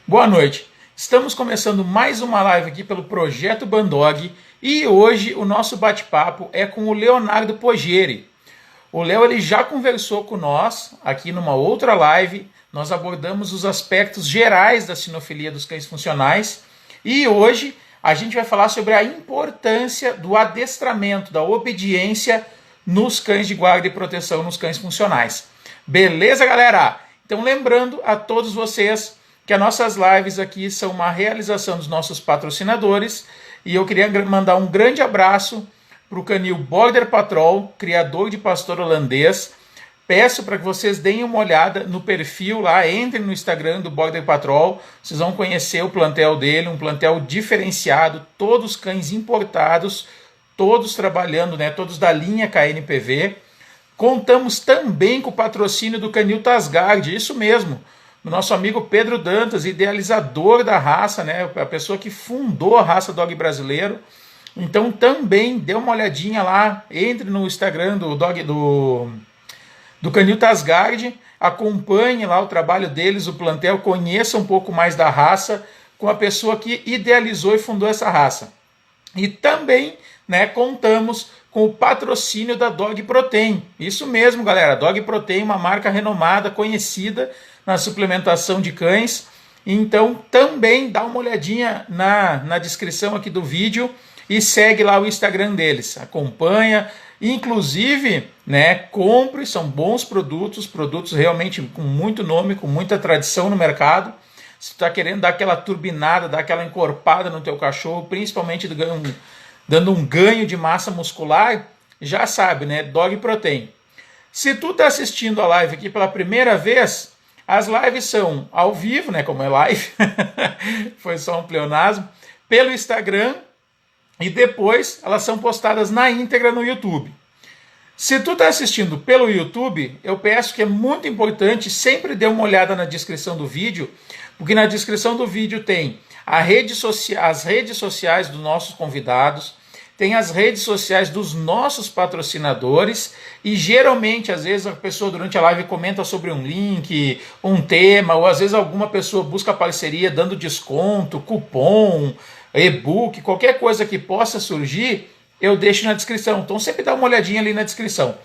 Boa noite. Estamos começando mais uma live aqui pelo Projeto Bandog e hoje o nosso bate-papo é com o Leonardo Poggieri. O Léo ele já conversou com nós aqui numa outra live. Nós abordamos os aspectos gerais da sinofilia dos cães funcionais e hoje a gente vai falar sobre a importância do adestramento, da obediência nos cães de guarda e proteção, nos cães funcionais. Beleza, galera? Então lembrando a todos vocês que as nossas lives aqui são uma realização dos nossos patrocinadores e eu queria mandar um grande abraço para o canil Border Patrol, criador de pastor holandês. Peço para que vocês deem uma olhada no perfil lá, entrem no Instagram do Border Patrol, vocês vão conhecer o plantel dele, um plantel diferenciado, todos cães importados, todos trabalhando, né, todos da linha KNPV. Contamos também com o patrocínio do canil Tasgard, isso mesmo, o nosso amigo Pedro Dantas, idealizador da raça, né, a pessoa que fundou a raça dog brasileiro. Então também dê uma olhadinha lá, entre no Instagram do canil Tasgard, acompanhe lá o trabalho deles, o plantel, conheça um pouco mais da raça com a pessoa que idealizou e fundou essa raça. E também, né, contamos com o patrocínio da Dog Protein. Isso mesmo, galera, Dog Protein, uma marca renomada, conhecida na suplementação de cães. Então também dá uma olhadinha na descrição aqui do vídeo e segue lá o Instagram deles, acompanha, inclusive, né, compre, são bons produtos, produtos realmente com muito nome, com muita tradição no mercado. Se tu está querendo dar aquela turbinada, dar aquela encorpada no teu cachorro, principalmente dando um ganho de massa muscular, já sabe, né, Dog Protein. Se tu está assistindo a live aqui pela primeira vez, as lives são ao vivo, né, como é live, foi só um pleonasmo, pelo Instagram, e depois elas são postadas na íntegra no YouTube. Se tu está assistindo pelo YouTube, eu peço que é muito importante, sempre dê uma olhada na descrição do vídeo, porque na descrição do vídeo tem as redes sociais dos nossos convidados, tem as redes sociais dos nossos patrocinadores e geralmente, às vezes, a pessoa durante a live comenta sobre um link, um tema, ou às vezes alguma pessoa busca parceria dando desconto, cupom, e-book, qualquer coisa que possa surgir, eu deixo na descrição. Então sempre dá uma olhadinha ali na descrição.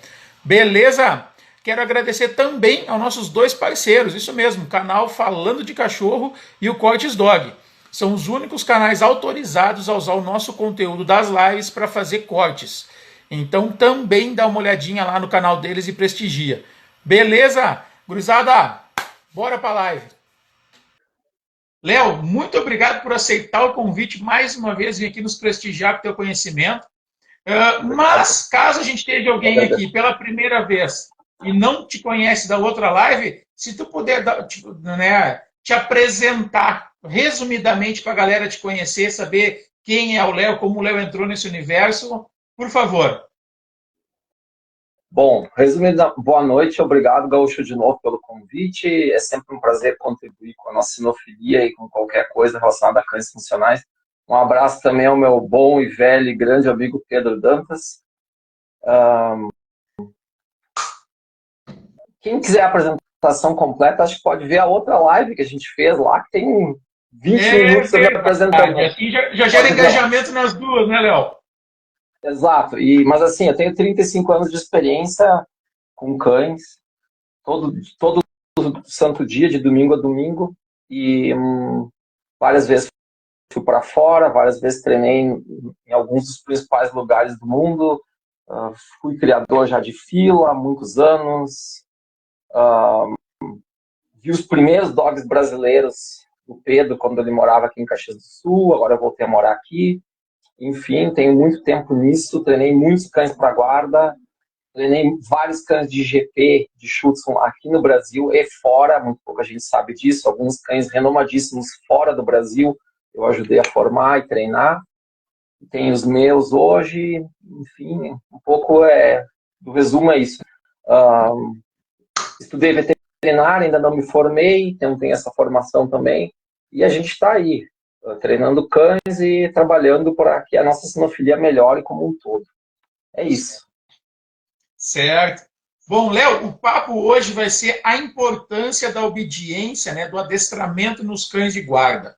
Beleza? Quero agradecer também aos nossos dois parceiros, isso mesmo, o canal Falando de Cachorro e o Cortes Dog. São os únicos canais autorizados a usar o nosso conteúdo das lives para fazer cortes. Então também dá uma olhadinha lá no canal deles e prestigia. Beleza? Gurizada, bora para a live. Léo, muito obrigado por aceitar o convite mais uma vez, vir aqui nos prestigiar com o teu conhecimento. Mas, caso a gente esteja alguém aqui pela primeira vez e não te conhece da outra live, se tu puder te apresentar resumidamente para a galera te conhecer, saber quem é o Léo, como o Léo entrou nesse universo, por favor. Bom, resumindo, boa noite, obrigado, Gaúcho, de novo pelo convite. É sempre um prazer contribuir com a nossa sinofilia e com qualquer coisa relacionada a cães funcionais. Um abraço também ao meu bom e velho e grande amigo Pedro Dantas. Quem quiser a apresentação completa, acho que pode ver a outra live que a gente fez lá, que tem 20 minutos me apresentando. Assim já gera engajamento nas duas, né, Léo? Exato, mas assim, eu tenho 35 anos de experiência com cães, todo santo dia, de domingo a domingo, e várias vezes fui para fora, várias vezes treinei em alguns dos principais lugares do mundo, fui criador já de fila há muitos anos, vi os primeiros dogs brasileiros do Pedro quando ele morava aqui em Caxias do Sul, agora eu voltei a morar aqui. Enfim, tenho muito tempo nisso, treinei muitos cães para guarda, treinei vários cães de GP, de Schutzhund aqui no Brasil e fora, muito pouca gente sabe disso, alguns cães renomadíssimos fora do Brasil, eu ajudei a formar e treinar. Tenho os meus hoje, enfim, um pouco do resumo é isso. Estudei veterinária, ainda não me formei, então tenho essa formação também, e a gente está aí, treinando cães e trabalhando para que a nossa sinofilia melhore como um todo. É isso. Certo. Bom, Léo, o papo hoje vai ser a importância da obediência, né, do adestramento nos cães de guarda.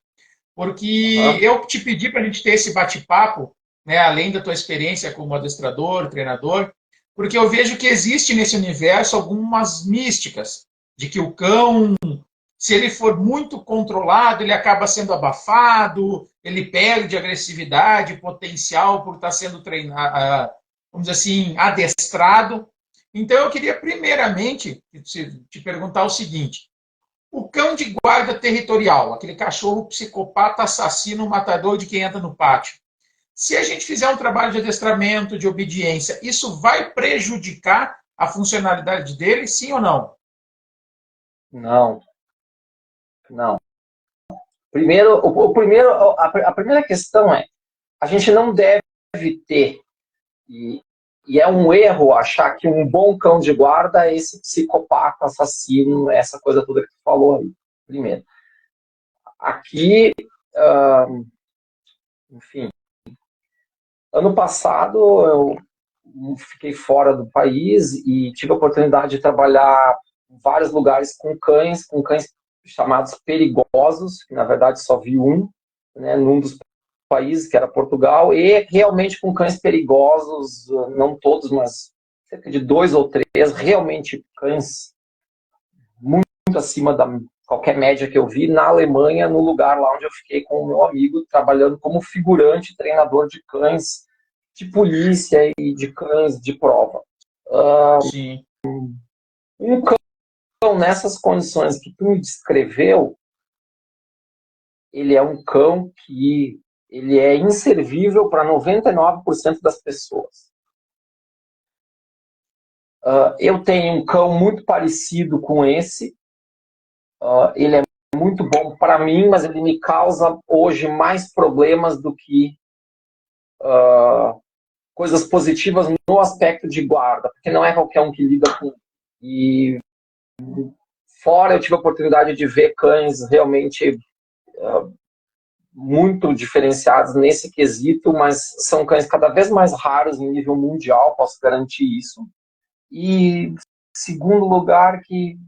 Porque Aham. eu te pedi para a gente ter esse bate-papo, né, além da tua experiência como adestrador, treinador, porque eu vejo que existe nesse universo algumas místicas de que o cão, se ele for muito controlado, ele acaba sendo abafado, ele perde agressividade, potencial por estar sendo treinado, vamos dizer assim, adestrado. Então eu queria primeiramente te perguntar o seguinte: o cão de guarda territorial, aquele cachorro psicopata, assassino, matador de quem entra no pátio. Se a gente fizer um trabalho de adestramento, de obediência, isso vai prejudicar a funcionalidade dele, sim ou não? Não, não. Primeiro, a primeira questão é, a gente não deve ter, e, e é um erro achar que um bom cão de guarda é esse psicopata, assassino, essa coisa toda que tu falou aí. Primeiro. Aqui, enfim, ano passado eu fiquei fora do país e tive a oportunidade de trabalhar em vários lugares com cães chamados perigosos, que na verdade só vi um, né, num dos países, que era Portugal, e realmente com cães perigosos, não todos, mas cerca de dois ou três, realmente cães muito acima da qualquer média que eu vi, na Alemanha, no lugar lá onde eu fiquei com o meu amigo, trabalhando como figurante, treinador de cães de polícia e de cães de prova. Sim. Um cão nessas condições que tu me descreveu, ele é um cão que ele é inservível para 99% das pessoas. Eu tenho um cão muito parecido com esse. Ele é muito bom para mim, mas ele me causa hoje mais problemas do que coisas positivas no aspecto de guarda, porque não é qualquer um que lida com. E fora eu tive a oportunidade de ver cães realmente muito diferenciados nesse quesito, mas são cães cada vez mais raros em nível mundial, posso garantir isso. E segundo lugar, que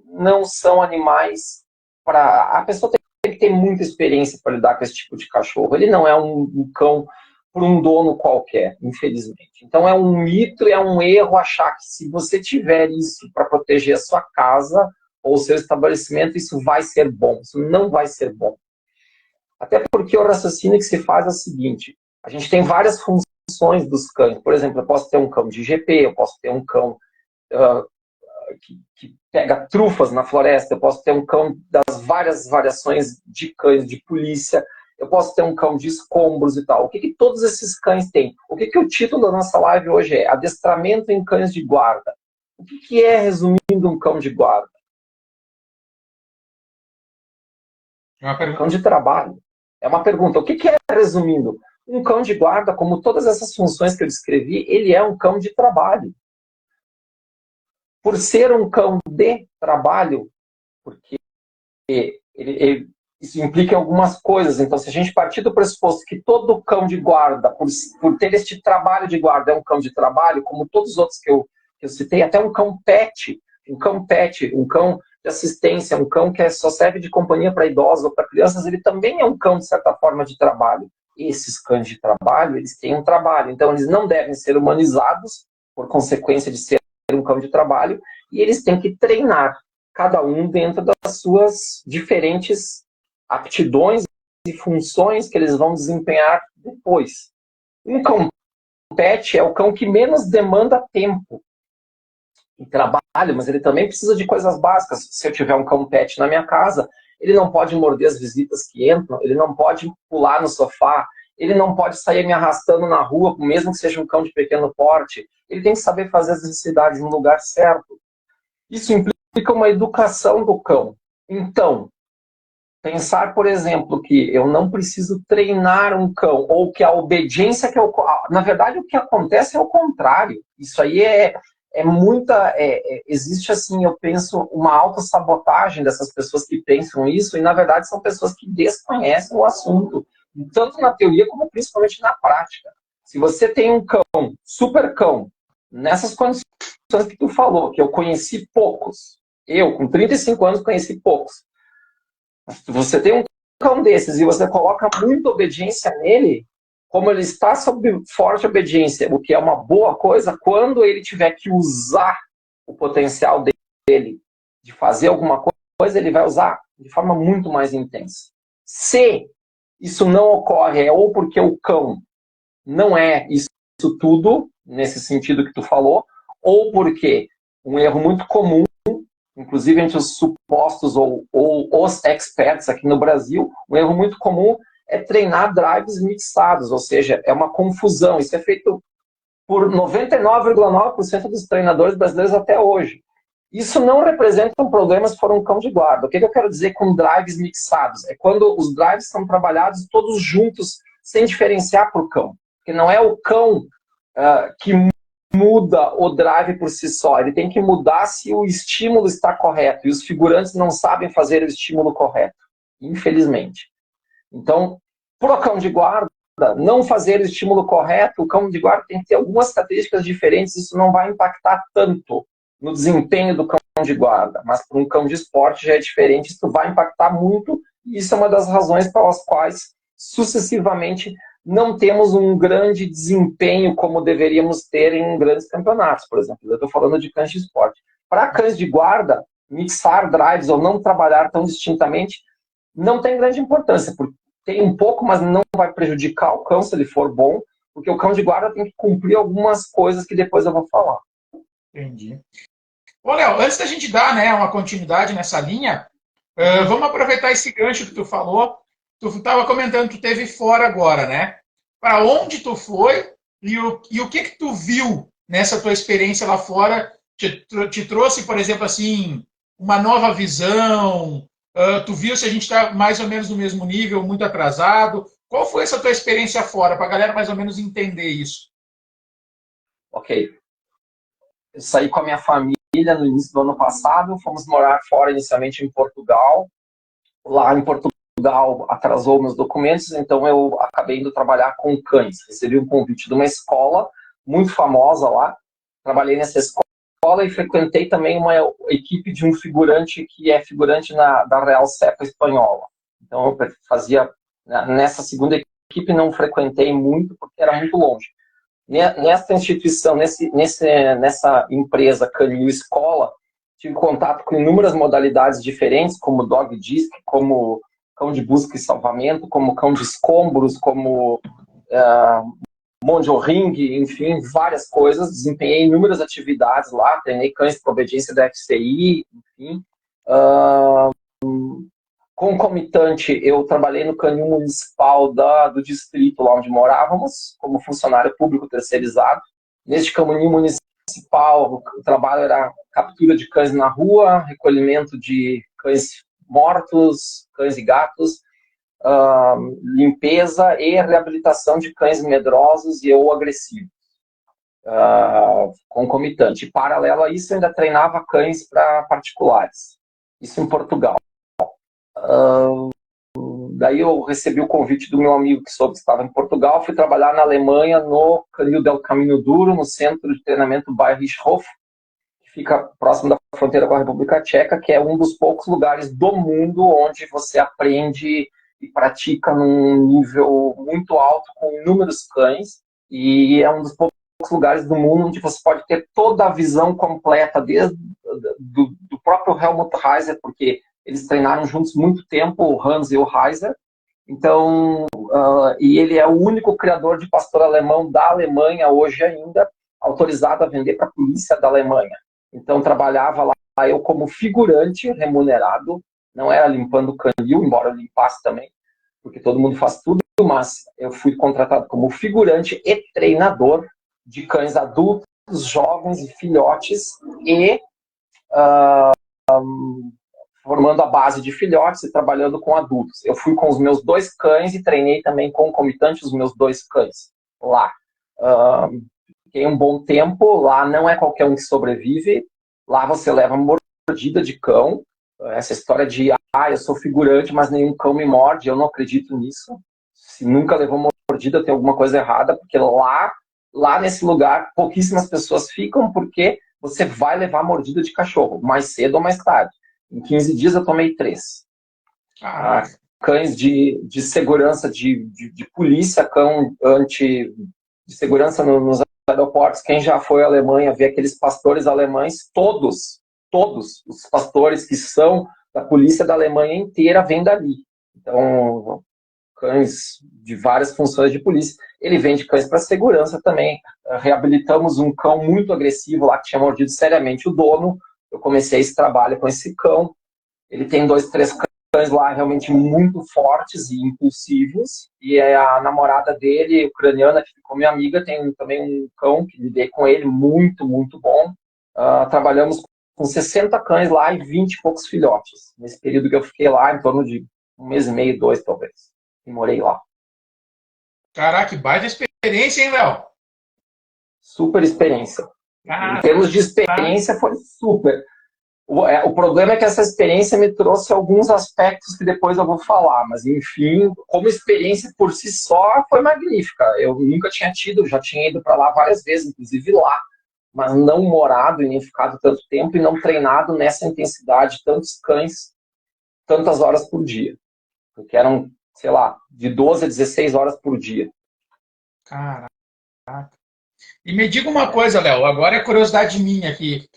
não são animais para a pessoa tem que ter muita experiência para lidar com esse tipo de cachorro. Ele não é um cão para um dono qualquer, infelizmente. Então é um mito, é um erro achar que se você tiver isso para proteger a sua casa ou o seu estabelecimento, isso vai ser bom. Isso não vai ser bom. Até porque o raciocínio que se faz é o seguinte: a gente tem várias funções dos cães. Por exemplo, eu posso ter um cão de GP, eu posso ter um cão que pega trufas na floresta, eu posso ter um cão das várias variações de cães de polícia, eu posso ter um cão de escombros e tal. O que todos esses cães têm? O que o título da nossa live hoje é? Adestramento em cães de guarda. O que é, resumindo, um cão de guarda? Um cão de trabalho. É uma pergunta. O que é, resumindo? Um cão de guarda, como todas essas funções que eu descrevi, ele é um cão de trabalho. Por ser um cão de trabalho, porque isso implica em algumas coisas. Então, se a gente partir do pressuposto que todo cão de guarda, por ter este trabalho de guarda, é um cão de trabalho, como todos os outros que eu citei, até um cão pet, um cão de assistência, um cão que só serve de companhia para idosos ou para crianças, ele também é um cão, de certa forma, de trabalho. Esses cães de trabalho, eles têm um trabalho. Então, eles não devem ser humanizados, por consequência de ser um cão de trabalho, e eles têm que treinar, cada um dentro das suas diferentes aptidões e funções que eles vão desempenhar depois. Um cão pet é o cão que menos demanda tempo em trabalho, mas ele também precisa de coisas básicas. Se eu tiver um cão pet na minha casa, ele não pode morder as visitas que entram, ele não pode pular no sofá, ele não pode sair me arrastando na rua, mesmo que seja um cão de pequeno porte. Ele tem que saber fazer as necessidades no lugar certo. Isso implica uma educação do cão. Então, pensar, por exemplo, que eu não preciso treinar um cão, ou que a obediência que eu... Na verdade, o que acontece é o contrário. Isso aí existe, assim, eu penso, uma autossabotagem dessas pessoas que pensam isso, e, na verdade, são pessoas que desconhecem o assunto, tanto na teoria como principalmente na prática. Se você tem um cão, super cão, nessas condições que tu falou, que eu conheci poucos. Eu, com 35 anos, conheci poucos. Se você tem um cão desses e você coloca muita obediência nele, como ele está sob forte obediência, o que é uma boa coisa, quando ele tiver que usar o potencial dele de fazer alguma coisa, ele vai usar de forma muito mais intensa. Se isso não ocorre, é ou porque o cão não é isso tudo, nesse sentido que tu falou, ou porque um erro muito comum, inclusive entre os supostos ou os experts aqui no Brasil, um erro muito comum é treinar drives mixados, ou seja, é uma confusão. Isso é feito por 99,9% dos treinadores brasileiros até hoje. Isso não representa um problema se for um cão de guarda. O que eu quero dizer com drives mixados? É quando os drives são trabalhados todos juntos, sem diferenciar para o cão. Porque não é o cão que muda o drive por si só. Ele tem que mudar se o estímulo está correto. E os figurantes não sabem fazer o estímulo correto, infelizmente. Então, para o cão de guarda, não fazer o estímulo correto, o cão de guarda tem que ter algumas características diferentes, isso não vai impactar tanto no desempenho do cão de guarda, mas para um cão de esporte já é diferente, isso vai impactar muito, e isso é uma das razões pelas quais, sucessivamente, não temos um grande desempenho como deveríamos ter em grandes campeonatos, por exemplo. Eu estou falando de cães de esporte. Para cães de guarda, mixar drives ou não trabalhar tão distintamente não tem grande importância, porque tem um pouco, mas não vai prejudicar o cão se ele for bom, porque o cão de guarda tem que cumprir algumas coisas que depois eu vou falar. Entendi. Ô, Léo, antes da gente dar, né, uma continuidade nessa linha, vamos aproveitar esse gancho que tu falou. Tu estava comentando que tu teve fora agora, né? Para onde tu foi e o que tu viu nessa tua experiência lá fora te trouxe, por exemplo, assim, uma nova visão? Tu viu se a gente está mais ou menos no mesmo nível, muito atrasado? Qual foi essa tua experiência fora, para a galera mais ou menos entender isso? Ok. Eu saí com a minha família no início do ano passado, fomos morar fora inicialmente em Portugal. Lá em Portugal atrasou meus documentos, então eu acabei indo trabalhar com cães. Recebi um convite de uma escola muito famosa lá, trabalhei nessa escola e frequentei também uma equipe de um figurante que é figurante da Real Cepa espanhola. Então eu fazia, nessa segunda equipe não frequentei muito porque era muito longe. Nessa instituição, nessa empresa Canil Escola, tive contato com inúmeras modalidades diferentes, como dog disc, como cão de busca e salvamento, como cão de escombros, como monjo ring, enfim, várias coisas. Desempenhei inúmeras atividades lá, treinei cães por obediência da FCI, enfim. Concomitante, eu trabalhei no canil municipal do distrito lá onde morávamos, como funcionário público terceirizado. Neste canil municipal, o trabalho era captura de cães na rua, recolhimento de cães mortos, cães e gatos, limpeza e reabilitação de cães medrosos e ou agressivos. Concomitante. Paralelo a isso, eu ainda treinava cães para particulares. Isso em Portugal. Daí eu recebi o convite do meu amigo que soube que estava em Portugal, fui trabalhar na Alemanha no Canil del Caminho Duro, no centro de treinamento Bayerischhof, que fica próximo da fronteira com a República Tcheca, que é um dos poucos lugares do mundo onde você aprende e pratica num nível muito alto com inúmeros cães, e é um dos poucos lugares do mundo onde você pode ter toda a visão completa, desde do próprio Helmut Reiser, porque eles treinaram juntos muito tempo, o Hans e o Reiser. Então, e ele é o único criador de pastor alemão da Alemanha hoje ainda, autorizado a vender para a polícia da Alemanha. Então, trabalhava lá eu como figurante remunerado, não era limpando o canil, embora eu limpasse também, porque todo mundo faz tudo, mas eu fui contratado como figurante e treinador de cães adultos, jovens e filhotes, e formando a base de filhotes e trabalhando com adultos. Eu fui com os meus 2 cães e treinei também concomitante os meus 2 cães lá. Fiquei um bom tempo, lá não é qualquer um que sobrevive, lá você leva mordida de cão, essa história de, eu sou figurante, mas nenhum cão me morde, eu não acredito nisso. Se nunca levou mordida, tem alguma coisa errada, porque lá nesse lugar, pouquíssimas pessoas ficam, porque você vai levar mordida de cachorro, mais cedo ou mais tarde. Em 15 dias eu tomei 3. Cães de segurança, de polícia, cão de segurança nos aeroportos. Quem já foi à Alemanha, vê aqueles pastores alemães, todos os pastores que são da polícia da Alemanha inteira vêm dali. Então, cães de várias funções de polícia. Ele vende cães para segurança também. Reabilitamos um cão muito agressivo lá, que tinha mordido seriamente o dono. Eu comecei esse trabalho com esse cão. Ele tem 2, 3 cães lá realmente muito fortes e impulsivos. E a namorada dele, ucraniana, que ficou minha amiga, tem também um cão que lidei com ele, muito, muito bom. Trabalhamos com 60 cães lá e 20 e poucos filhotes. Nesse período que eu fiquei lá, em torno de 1 mês e meio, 2 talvez. E morei lá. Caraca, que baita experiência, hein, Léo? Super experiência. Em termos de experiência, foi super. O problema é que essa experiência me trouxe alguns aspectos que depois eu vou falar, mas enfim, como experiência por si só, foi magnífica. Eu nunca tinha tido, já tinha ido para lá várias vezes, inclusive lá, mas não morado e nem ficado tanto tempo e não treinado nessa intensidade, tantos cães, tantas horas por dia. Porque eram, sei lá, de 12 a 16 horas por dia. Caraca. E me diga uma coisa, Léo, agora é curiosidade minha aqui.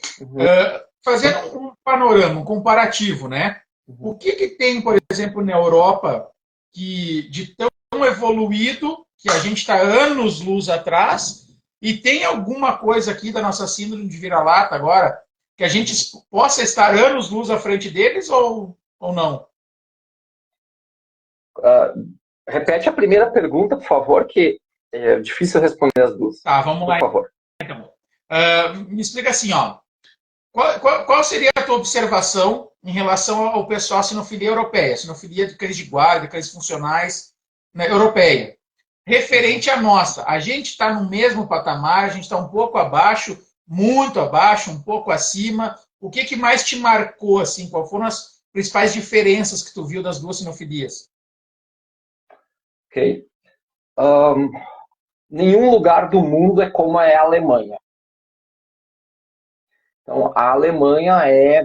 Fazendo um panorama, um comparativo, né? O que tem, por exemplo, na Europa que de tão evoluído que a gente está anos-luz atrás e tem alguma coisa aqui da nossa síndrome de vira-lata agora que a gente possa estar anos-luz à frente deles ou não? Repete a primeira pergunta, por favor, que é difícil responder as duas. Tá, vamos lá. Por favor. Então, me explica assim, ó. Qual seria a tua observação em relação ao pessoal sinofilia europeia, sinofilia de cães de guarda, cães funcionais, né, europeia? Referente à nossa, a gente está no mesmo patamar, a gente está um pouco abaixo, muito abaixo, um pouco acima. O que mais te marcou, assim? Quais foram as principais diferenças que tu viu das duas sinofilias? Ok. Nenhum lugar do mundo é como é a Alemanha. Então, a Alemanha é,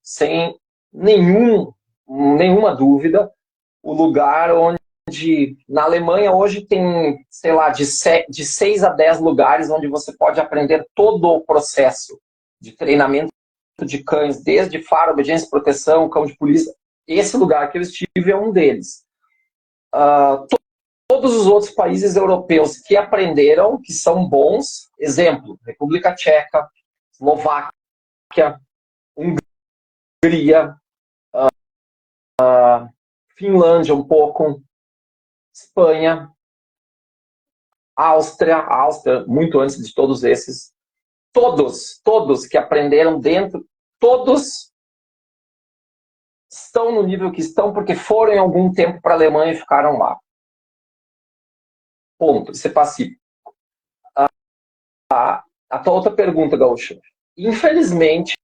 sem nenhuma dúvida, o lugar onde... Na Alemanha hoje tem, sei lá, de 6 a 10 lugares onde você pode aprender todo o processo de treinamento de cães, desde faro, obediência, proteção, cão de polícia. Esse lugar que eu estive é um deles. Todos os outros países europeus que aprenderam, que são bons, exemplo, República Tcheca, Eslováquia, Hungria, Finlândia um pouco, Espanha, Áustria, muito antes de todos esses, todos que aprenderam dentro, todos estão no nível que estão porque foram em algum tempo para a Alemanha e ficaram lá. Ponto. Isso é passivo. A tua outra pergunta, Gaúcho. Infelizmente,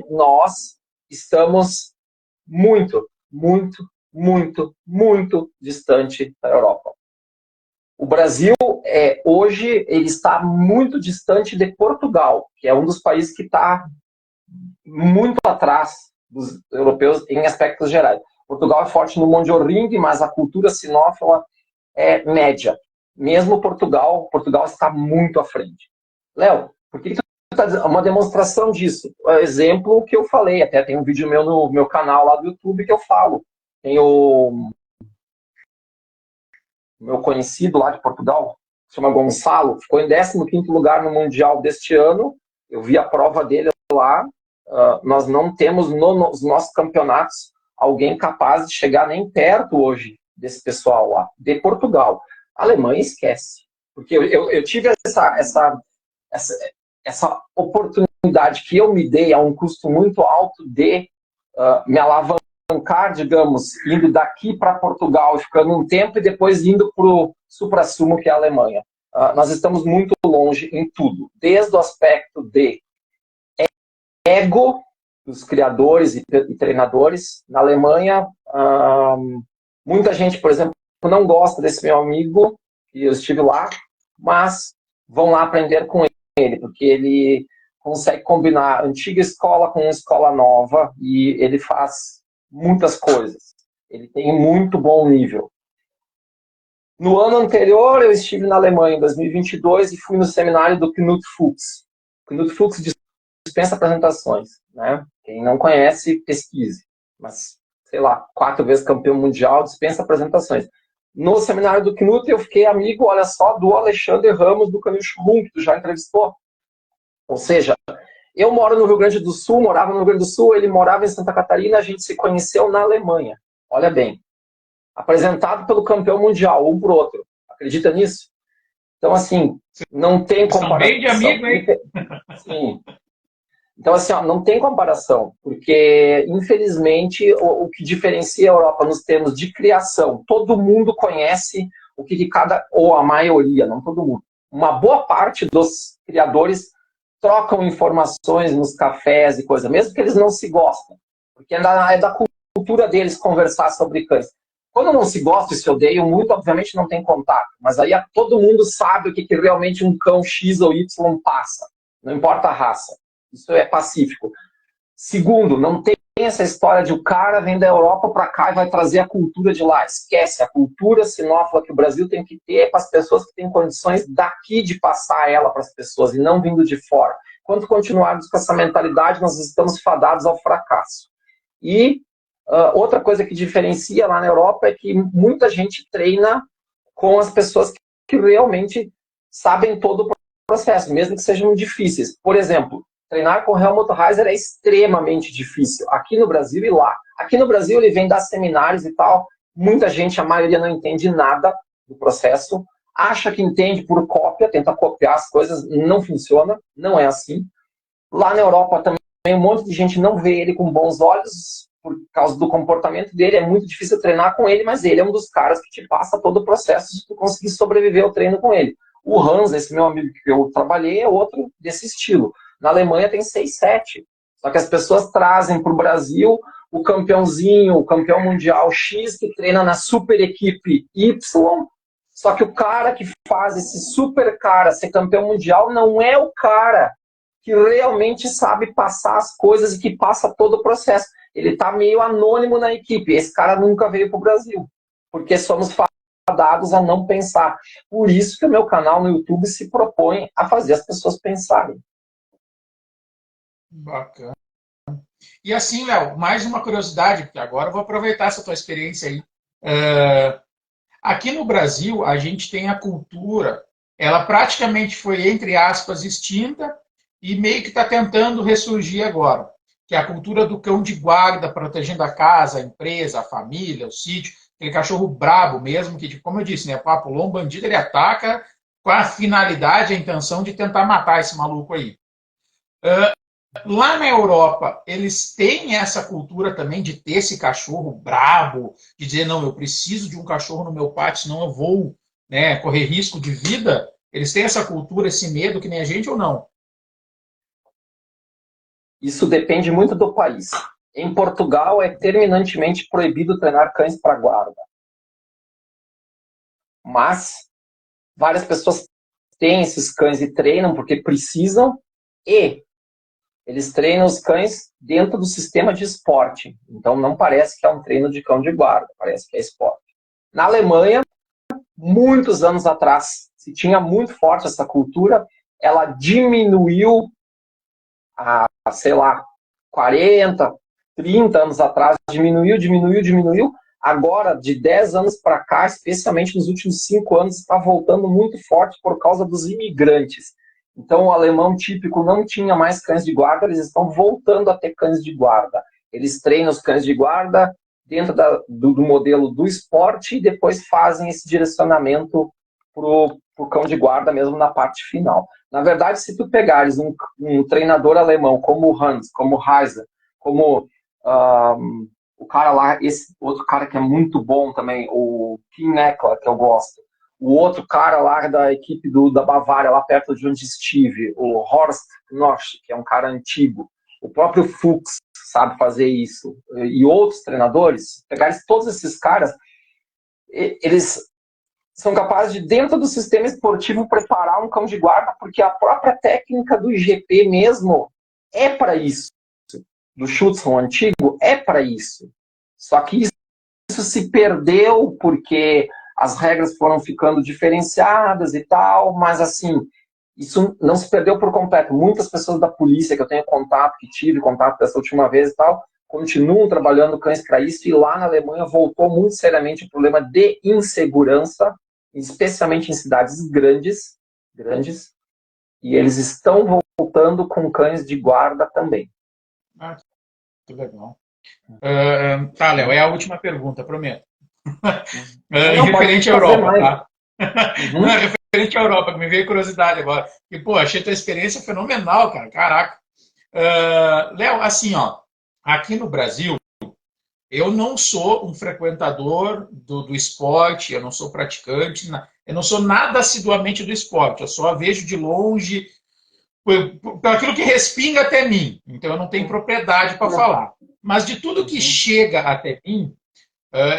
nós estamos muito distante da Europa. O Brasil, hoje, ele está muito distante de Portugal, que é um dos países que está muito atrás dos europeus em aspectos gerais. Portugal é forte no mondiorringue, mas a cultura sinófila é média. Mesmo Portugal está muito à frente. Léo, por que tu está dizendo? Uma demonstração disso. Exemplo que eu falei, até tem um vídeo meu no meu canal lá do YouTube que eu falo. Tem o meu conhecido lá de Portugal, se chama Gonçalo, ficou em 15º lugar no Mundial deste ano. Eu vi a prova dele lá. Nós não temos nos nossos campeonatos alguém capaz de chegar nem perto hoje desse pessoal lá, de Portugal. A Alemanha esquece. Porque eu tive essa oportunidade que eu me dei a um custo muito alto de me alavancar, digamos, indo daqui para Portugal, ficando um tempo e depois indo para o suprassumo que é a Alemanha. Nós estamos muito longe em tudo, desde o aspecto de ego dos criadores e treinadores. Na Alemanha, muita gente, por exemplo, não gosta desse meu amigo, e eu estive lá, mas vão lá aprender com ele, porque ele consegue combinar antiga escola com escola nova e ele faz muitas coisas. Ele tem muito bom nível. No ano anterior, eu estive na Alemanha, em 2022, e fui no seminário do Knut Fuchs. Knut Fuchs dispensa apresentações, né? Quem não conhece, pesquise. Mas, sei lá, 4 vezes campeão mundial, dispensa apresentações. No seminário do Knut, eu fiquei amigo, olha só, do Alexander Ramos, do Camilo Schrum, que tu já entrevistou. Ou seja, eu moro no Rio Grande do Sul, morava no Rio Grande do Sul, ele morava em Santa Catarina, a gente se conheceu na Alemanha. Olha bem. Apresentado pelo campeão mundial, um por outro. Acredita nisso? Então, assim, não tem comparação. Bem de amigo, hein? Sim. Então, assim, ó, não tem comparação, porque, infelizmente, o que diferencia a Europa nos termos de criação, todo mundo conhece o que cada, ou a maioria, não todo mundo, uma boa parte dos criadores trocam informações nos cafés e coisa, mesmo que eles não se gostem, porque é da cultura deles conversar sobre cães. Quando não se gosta e se odeiam muito, obviamente não tem contato, mas aí todo mundo sabe o que realmente um cão X ou Y passa, não importa a raça. Isso é pacífico. Segundo, não tem essa história de o cara vem da Europa para cá e vai trazer a cultura de lá. Esquece, a cultura sinófila que o Brasil tem que ter é para as pessoas que têm condições daqui de passar ela para as pessoas e não vindo de fora. Enquanto continuarmos com essa mentalidade, nós estamos fadados ao fracasso. E outra coisa que diferencia lá na Europa é que muita gente treina com as pessoas que realmente sabem todo o processo, mesmo que sejam difíceis. Por exemplo, treinar com Helmut Reiser é extremamente difícil, aqui no Brasil e lá. Aqui no Brasil ele vem dar seminários e tal, muita gente, a maioria não entende nada do processo, acha que entende por cópia, tenta copiar as coisas, não funciona, não é assim. Lá na Europa também um monte de gente não vê ele com bons olhos, por causa do comportamento dele, é muito difícil treinar com ele, mas ele é um dos caras que te passa todo o processo se tu conseguir sobreviver ao treino com ele. O Hans, esse meu amigo que eu trabalhei, é outro desse estilo. Na Alemanha tem 6, 7. Só que as pessoas trazem para o Brasil o campeãozinho, o campeão mundial X, que treina na super equipe Y. Só que o cara que faz esse super cara ser campeão mundial não é o cara que realmente sabe passar as coisas e que passa todo o processo. Ele está meio anônimo na equipe. Esse cara nunca veio para o Brasil. Porque somos fadados a não pensar. Por isso que o meu canal no YouTube se propõe a fazer as pessoas pensarem. Bacana. E assim, Léo, mais uma curiosidade, porque agora eu vou aproveitar essa tua experiência aí. Aqui no Brasil, a gente tem a cultura, ela praticamente foi, entre aspas, extinta e meio que está tentando ressurgir agora, que é a cultura do cão de guarda, protegendo a casa, a empresa, a família, o sítio, aquele cachorro brabo mesmo, que, como eu disse, né, pulou um bandido, ele ataca com a finalidade, a intenção de tentar matar esse maluco aí. Lá na Europa, eles têm essa cultura também de ter esse cachorro brabo, de dizer, não, eu preciso de um cachorro no meu pátio, senão eu vou, né, correr risco de vida. Eles têm essa cultura, esse medo que nem a gente ou não? Isso depende muito do país. Em Portugal, é terminantemente proibido treinar cães para guarda. Mas várias pessoas têm esses cães e treinam porque precisam, e eles treinam os cães dentro do sistema de esporte. Então, não parece que é um treino de cão de guarda, parece que é esporte. Na Alemanha, muitos anos atrás, se tinha muito forte essa cultura, ela diminuiu sei lá, 40, 30 anos atrás, diminuiu. Agora, de 10 anos para cá, especialmente nos últimos 5 anos, está voltando muito forte por causa dos imigrantes. Então, o alemão típico não tinha mais cães de guarda, eles estão voltando a ter cães de guarda. Eles treinam os cães de guarda dentro do modelo do esporte e depois fazem esse direcionamento para o cão de guarda mesmo na parte final. Na verdade, se tu pegares um treinador alemão como o Hans, como o Reiser, como o cara lá, esse outro cara que é muito bom também, o Kim Eckler, que eu gosto, o outro cara lá da equipe da Bavária, lá perto de onde estive, o Horst Knosch, que é um cara antigo, o próprio Fuchs sabe fazer isso, e outros treinadores, pegares todos esses caras, eles são capazes de, dentro do sistema esportivo, preparar um cão de guarda, porque a própria técnica do IGP mesmo é para isso. Do Schutzhund antigo é para isso. Só que isso se perdeu porque as regras foram ficando diferenciadas e tal, mas assim, isso não se perdeu por completo. Muitas pessoas da polícia que eu tenho contato, que tive contato dessa última vez e tal, continuam trabalhando cães para isso, e lá na Alemanha voltou muito seriamente o problema de insegurança, especialmente em cidades grandes, e eles estão voltando com cães de guarda também. Ah, que legal. Tá, Léo, é a última pergunta, prometo. Referente à Europa, tá? Não, referente à Europa, que me veio curiosidade agora. E, pô, achei a tua experiência fenomenal, cara. Caraca. Léo, assim, ó, aqui no Brasil, eu não sou um frequentador do esporte, eu não sou praticante, eu não sou nada assiduamente do esporte, eu só vejo de longe, por aquilo que respinga até mim. Então eu não tenho propriedade para falar. Mas de tudo que chega até mim,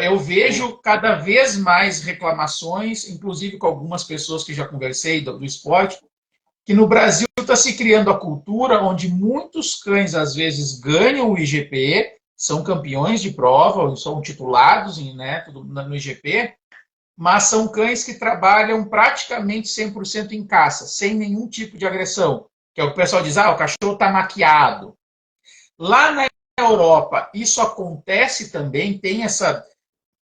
eu vejo cada vez mais reclamações, inclusive com algumas pessoas que já conversei do esporte, que no Brasil está se criando a cultura onde muitos cães às vezes ganham o IGP, são campeões de prova, são titulados no IGP, mas são cães que trabalham praticamente 100% em caça, sem nenhum tipo de agressão. Que é o que o pessoal diz, o cachorro está maquiado. Lá na Europa, isso acontece também, tem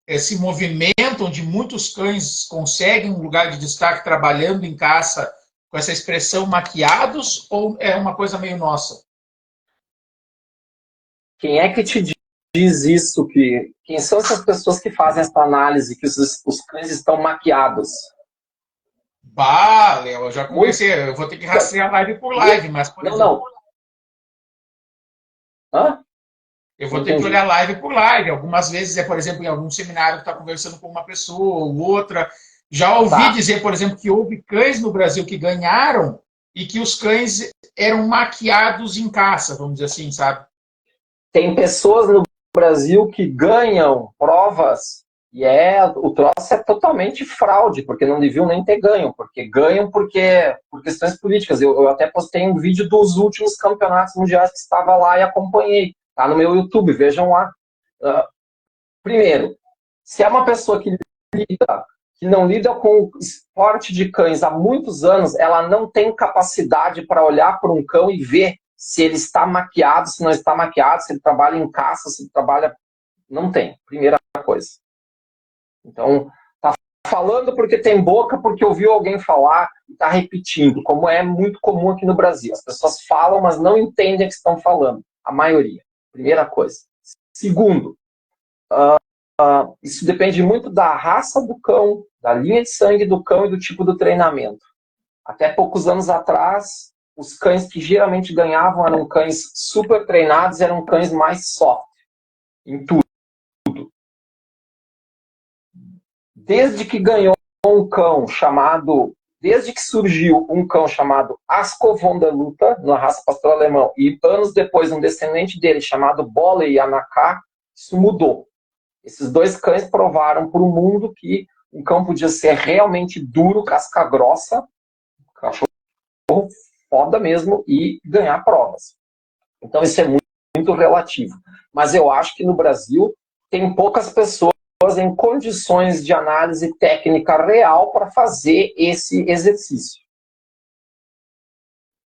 esse movimento onde muitos cães conseguem um lugar de destaque trabalhando em caça com essa expressão maquiados, ou é uma coisa meio nossa? Quem é que te diz isso? Quem são essas pessoas que fazem essa análise, que os cães estão maquiados? Bah, Léo, eu já conversei, eu vou ter que rastrear live por live, mas por exemplo... Não. Hã? Eu vou ter que olhar live por live. Algumas vezes por exemplo, em algum seminário que está conversando com uma pessoa ou outra. Já ouvi dizer, por exemplo, que houve cães no Brasil que ganharam e que os cães eram maquiados em caça, vamos dizer assim, sabe? Tem pessoas no Brasil que ganham provas e o troço é totalmente fraude, porque não deviam nem ter ganho, porque ganham por questões políticas. Eu até postei um vídeo dos últimos campeonatos mundiais que estava lá e acompanhei. Tá no meu YouTube, vejam lá. Primeiro, se é uma pessoa que não lida com esporte de cães há muitos anos, ela não tem capacidade para olhar para um cão e ver se ele está maquiado, se não está maquiado, se ele trabalha em caça, se ele trabalha... Não tem, primeira coisa. Então, tá falando porque tem boca, porque ouviu alguém falar e está repetindo, como é muito comum aqui no Brasil. As pessoas falam, mas não entendem o que estão falando. A maioria. Primeira coisa. Segundo, isso depende muito da raça do cão, da linha de sangue do cão e do tipo do treinamento. Até poucos anos atrás, os cães que geralmente ganhavam eram cães super treinados, eram cães mais soft, em tudo. Desde que surgiu um cão chamado Asko von der Luther, na raça pastor alemão, e anos depois um descendente dele chamado Bolle Yanaka, isso mudou. Esses dois cães provaram para o mundo que um cão podia ser realmente duro, casca grossa, cachorro foda mesmo, e ganhar provas. Então isso é muito, muito relativo. Mas eu acho que no Brasil tem poucas pessoas em condições de análise técnica real para fazer esse exercício.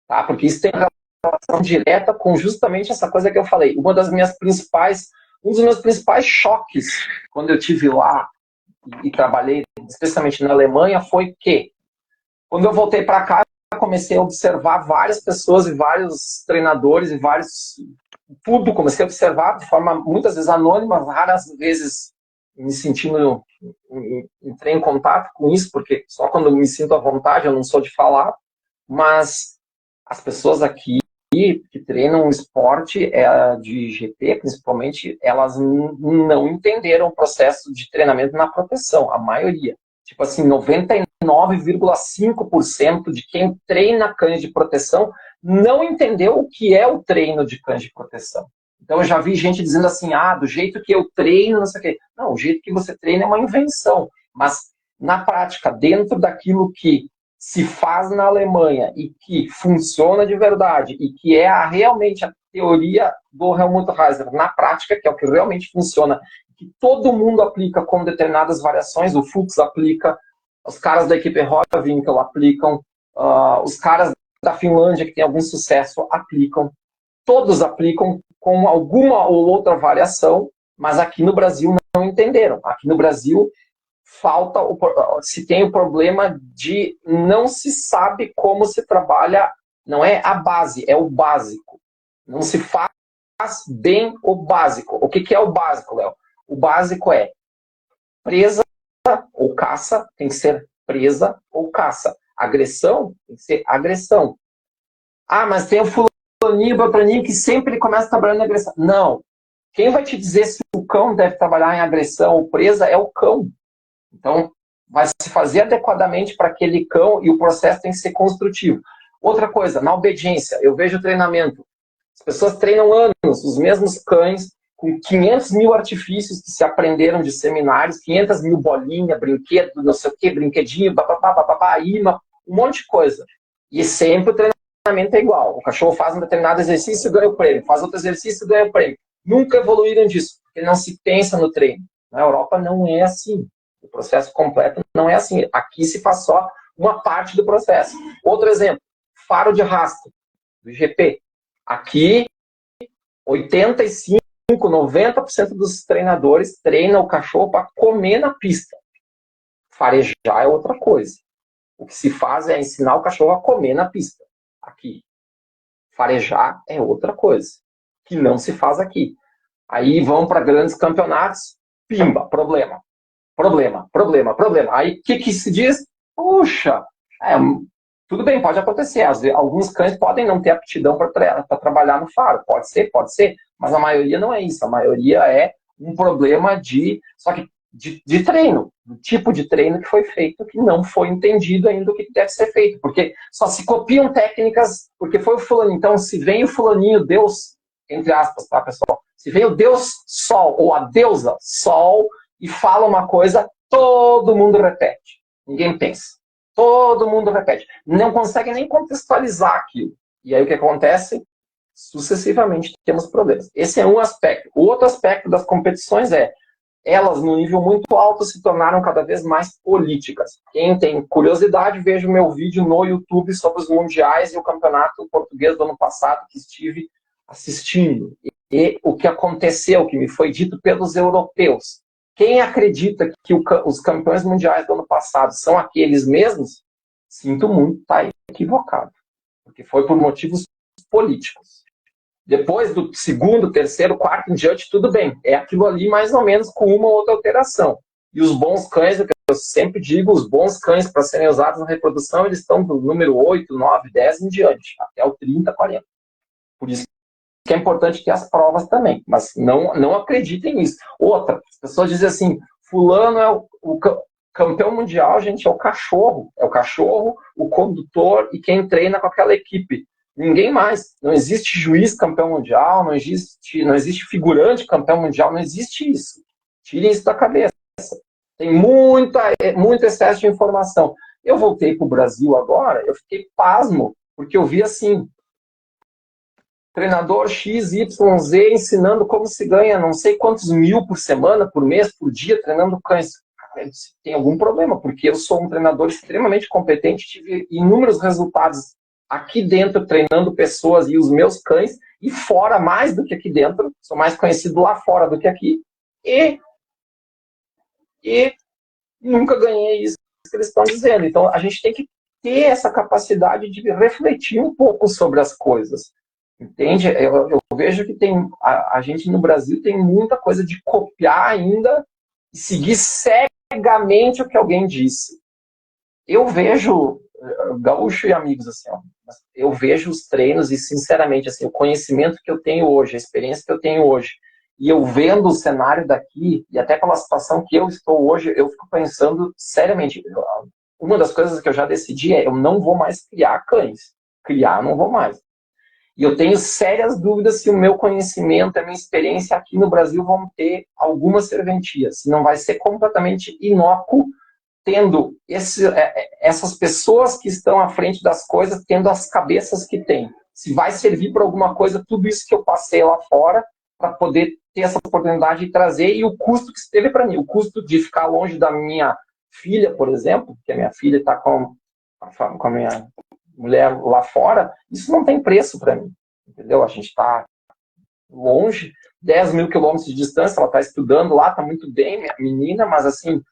Tá? Porque isso tem relação direta com justamente essa coisa que eu falei. Um dos meus principais choques quando eu estive lá e trabalhei, especialmente na Alemanha, foi que quando eu voltei para cá, eu comecei a observar várias pessoas e vários treinadores e tudo, comecei a observar de forma muitas vezes anônima, raras vezes me sentindo, entrei em contato com isso, porque só quando eu me sinto à vontade, eu não sou de falar, mas as pessoas aqui que treinam esporte de GP, principalmente, elas não entenderam o processo de treinamento na proteção, a maioria. Tipo assim, 99,5% de quem treina cães de proteção não entendeu o que é o treino de cães de proteção. Então eu já vi gente dizendo assim, do jeito que eu treino, não sei o quê. Não, o jeito que você treina é uma invenção. Mas na prática, dentro daquilo que se faz na Alemanha e que funciona de verdade e que é realmente a teoria do Helmut Reiser na prática, que é o que realmente funciona, que todo mundo aplica com determinadas variações, o Fuchs aplica, os caras da equipe Röhrwinkel aplicam, os caras da Finlândia que tem algum sucesso aplicam, todos aplicam com alguma ou outra variação, mas aqui no Brasil não entenderam. Aqui no Brasil se tem o problema de não se sabe como se trabalha, não é a base, é o básico. Não se faz bem o básico. O que é o básico, Léo? O básico é presa ou caça, tem que ser presa ou caça. Agressão tem que ser agressão. Ah, mas tem o fulaninho, beltraninho que sempre começa trabalhando em agressão. Não. Quem vai te dizer se o cão deve trabalhar em agressão ou presa é o cão. Então, vai se fazer adequadamente para aquele cão e o processo tem que ser construtivo. Outra coisa, na obediência, eu vejo o treinamento. As pessoas treinam anos, os mesmos cães, com 500 mil artifícios que se aprenderam de seminários, 500 mil bolinha, brinquedo, não sei o que, brinquedinho, bababá, imã, um monte de coisa. E sempre o treinamento é igual. O cachorro faz um determinado exercício e ganha o prêmio, faz outro exercício e ganha o prêmio. Nunca evoluíram disso, porque não se pensa no treino. Na Europa não é assim. O processo completo não é assim. Aqui se faz só uma parte do processo. Outro exemplo, faro de rastro, do GP. Aqui, 85, 90% dos treinadores treinam o cachorro para comer na pista. Farejar é outra coisa. O que se faz é ensinar o cachorro a comer na pista. Aqui. Farejar é outra coisa, que não se faz aqui. Aí vão para grandes campeonatos, pimba, problema. Aí o que se diz? Puxa, tudo bem, pode acontecer. Alguns cães podem não ter aptidão para trabalhar no faro. Pode ser. Mas a maioria não é isso. A maioria é um problema só que de treino, do tipo de treino que foi feito, que não foi entendido ainda o que deve ser feito. Porque só se copiam técnicas, porque foi o fulaninho. Então, se vem o fulaninho, Deus, entre aspas, tá, pessoal? Se vem o Deus Sol, ou a deusa Sol, e fala uma coisa, todo mundo repete. Ninguém pensa. Todo mundo repete. Não consegue nem contextualizar aquilo. E aí o que acontece? Sucessivamente temos problemas. Esse é um aspecto. O outro aspecto das competições elas, no nível muito alto, se tornaram cada vez mais políticas. Quem tem curiosidade, veja o meu vídeo no YouTube sobre os mundiais e o campeonato português do ano passado, que estive assistindo. E o que aconteceu, que me foi dito pelos europeus. Quem acredita que os campeões mundiais do ano passado são aqueles mesmos, sinto muito, está equivocado. Porque foi por motivos políticos. Depois do segundo, terceiro, quarto em diante, tudo bem. É aquilo ali mais ou menos com uma ou outra alteração. E os bons cães, o que eu sempre digo, os bons cães para serem usados na reprodução, eles estão do número 8, 9, 10 em diante, até o 30, 40. Por isso que é importante ter as provas também, mas não acreditem nisso. Outra, as pessoas dizem assim, fulano é o campeão mundial, gente, é o cachorro, o condutor e quem treina com aquela equipe. Ninguém mais. Não existe juiz campeão mundial, não existe figurante campeão mundial, não existe isso. Tirem isso da cabeça. Tem muito excesso de informação. Eu voltei para o Brasil agora, eu fiquei pasmo, porque eu vi assim, treinador XYZ ensinando como se ganha não sei quantos mil por semana, por mês, por dia, treinando cães. Tem algum problema, porque eu sou um treinador extremamente competente, tive inúmeros resultados aqui dentro, treinando pessoas e os meus cães, e fora mais do que aqui dentro, sou mais conhecido lá fora do que aqui, e nunca ganhei isso que eles estão dizendo. Então, a gente tem que ter essa capacidade de refletir um pouco sobre as coisas. Entende? Eu vejo que a gente no Brasil tem muita coisa de copiar ainda e seguir cegamente o que alguém disse. Eu vejo, gaúcho e amigos, assim, ó, eu vejo os treinos e, sinceramente, assim, o conhecimento que eu tenho hoje, a experiência que eu tenho hoje, e eu vendo o cenário daqui, e até pela situação que eu estou hoje, eu fico pensando seriamente. Uma das coisas que eu já decidi eu não vou mais criar cães. Criar, não vou mais. E eu tenho sérias dúvidas se o meu conhecimento, a minha experiência aqui no Brasil vão ter alguma serventia. Se não vai ser completamente inócuo tendo essas pessoas que estão à frente das coisas, tendo as cabeças que têm. Se vai servir para alguma coisa, tudo isso que eu passei lá fora, para poder ter essa oportunidade de trazer, e o custo que teve para mim, o custo de ficar longe da minha filha, por exemplo, que a minha filha está com a minha mulher lá fora, isso não tem preço para mim, entendeu? A gente está longe, 10 mil quilômetros de distância, ela está estudando lá, está muito bem, minha menina, mas assim,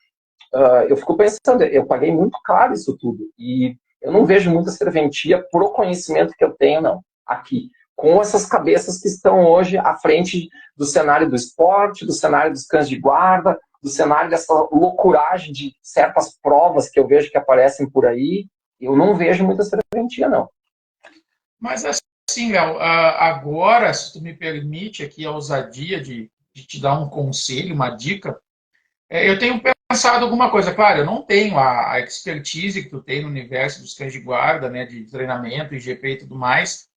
eu fico pensando, eu paguei muito caro isso tudo, e eu não vejo muita serventia pro conhecimento que eu tenho, não, aqui, com essas cabeças que estão hoje à frente do cenário do esporte, do cenário dos cães de guarda, do cenário dessa loucuragem de certas provas que eu vejo que aparecem por aí, eu não vejo muita serventia, não. Mas assim, Léo, agora, se tu me permite aqui a ousadia de te dar um conselho, uma dica, eu tenho pensado alguma coisa. Claro, eu não tenho a expertise que tu tem no universo dos cães de guarda, né, de treinamento, IGP e tudo mais,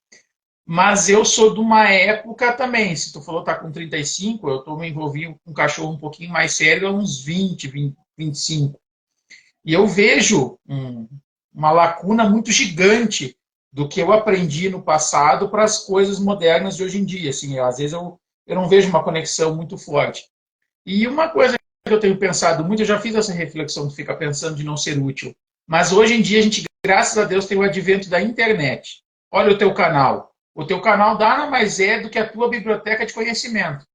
mas eu sou de uma época também. Se tu falou que tá com 35, eu me envolvi com um cachorro um pouquinho mais sério há uns 20, 25. E eu vejo uma lacuna muito gigante do que eu aprendi no passado para as coisas modernas de hoje em dia. Assim, às vezes eu não vejo uma conexão muito forte. E uma coisa que eu tenho pensado muito, eu já fiz essa reflexão de ficar pensando de não ser útil, mas hoje em dia a gente, graças a Deus, tem o advento da internet. Olha o teu canal. O teu canal nada mais é do que a tua biblioteca de conhecimento.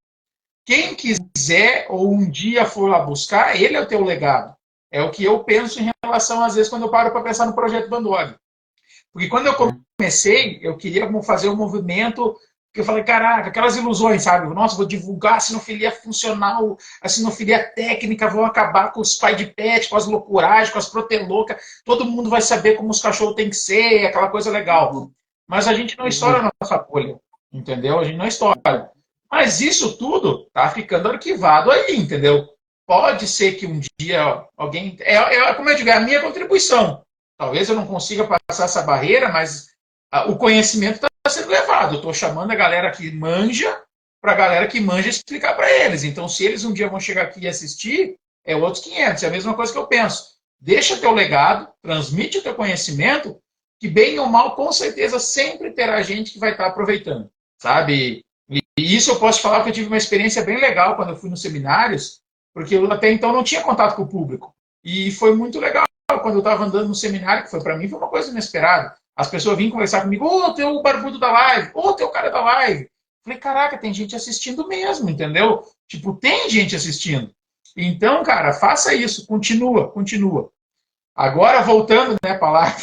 Quem quiser ou um dia for lá buscar, ele é o teu legado. É o que eu penso em relação, às vezes, quando eu paro para pensar no projeto Bandog. Porque quando eu comecei, eu queria fazer um movimento que eu falei, caraca, aquelas ilusões, sabe? Nossa, vou divulgar a sinofilia funcional, a sinofilia técnica, vão acabar com os pai de pet, com as loucuragens, com as proteloucas, todo mundo vai saber como os cachorros têm que ser, aquela coisa legal. Mas a gente não estoura a nossa bolha, entendeu? A gente não estoura. Mas isso tudo tá ficando arquivado aí, entendeu? Pode ser que um dia alguém... como eu digo, é a minha contribuição. Talvez eu não consiga passar essa barreira, mas o conhecimento está sendo levado. Eu estou chamando a galera que manja para a galera que manja explicar para eles. Então, se eles um dia vão chegar aqui e assistir, é outros 500. É a mesma coisa que eu penso. Deixa teu legado, transmite o teu conhecimento, que bem ou mal, com certeza, sempre terá gente que vai estar aproveitando, sabe? E isso eu posso falar que eu tive uma experiência bem legal quando eu fui nos seminários, porque eu até então não tinha contato com o público. E foi muito legal quando eu estava andando no seminário, que foi para mim foi uma coisa inesperada. As pessoas vinham conversar comigo, tem o barbudo da live, tem o cara da live. Falei, caraca, tem gente assistindo mesmo, entendeu? Tipo, tem gente assistindo. Então, cara, faça isso, continua. Agora, voltando, né, para lá,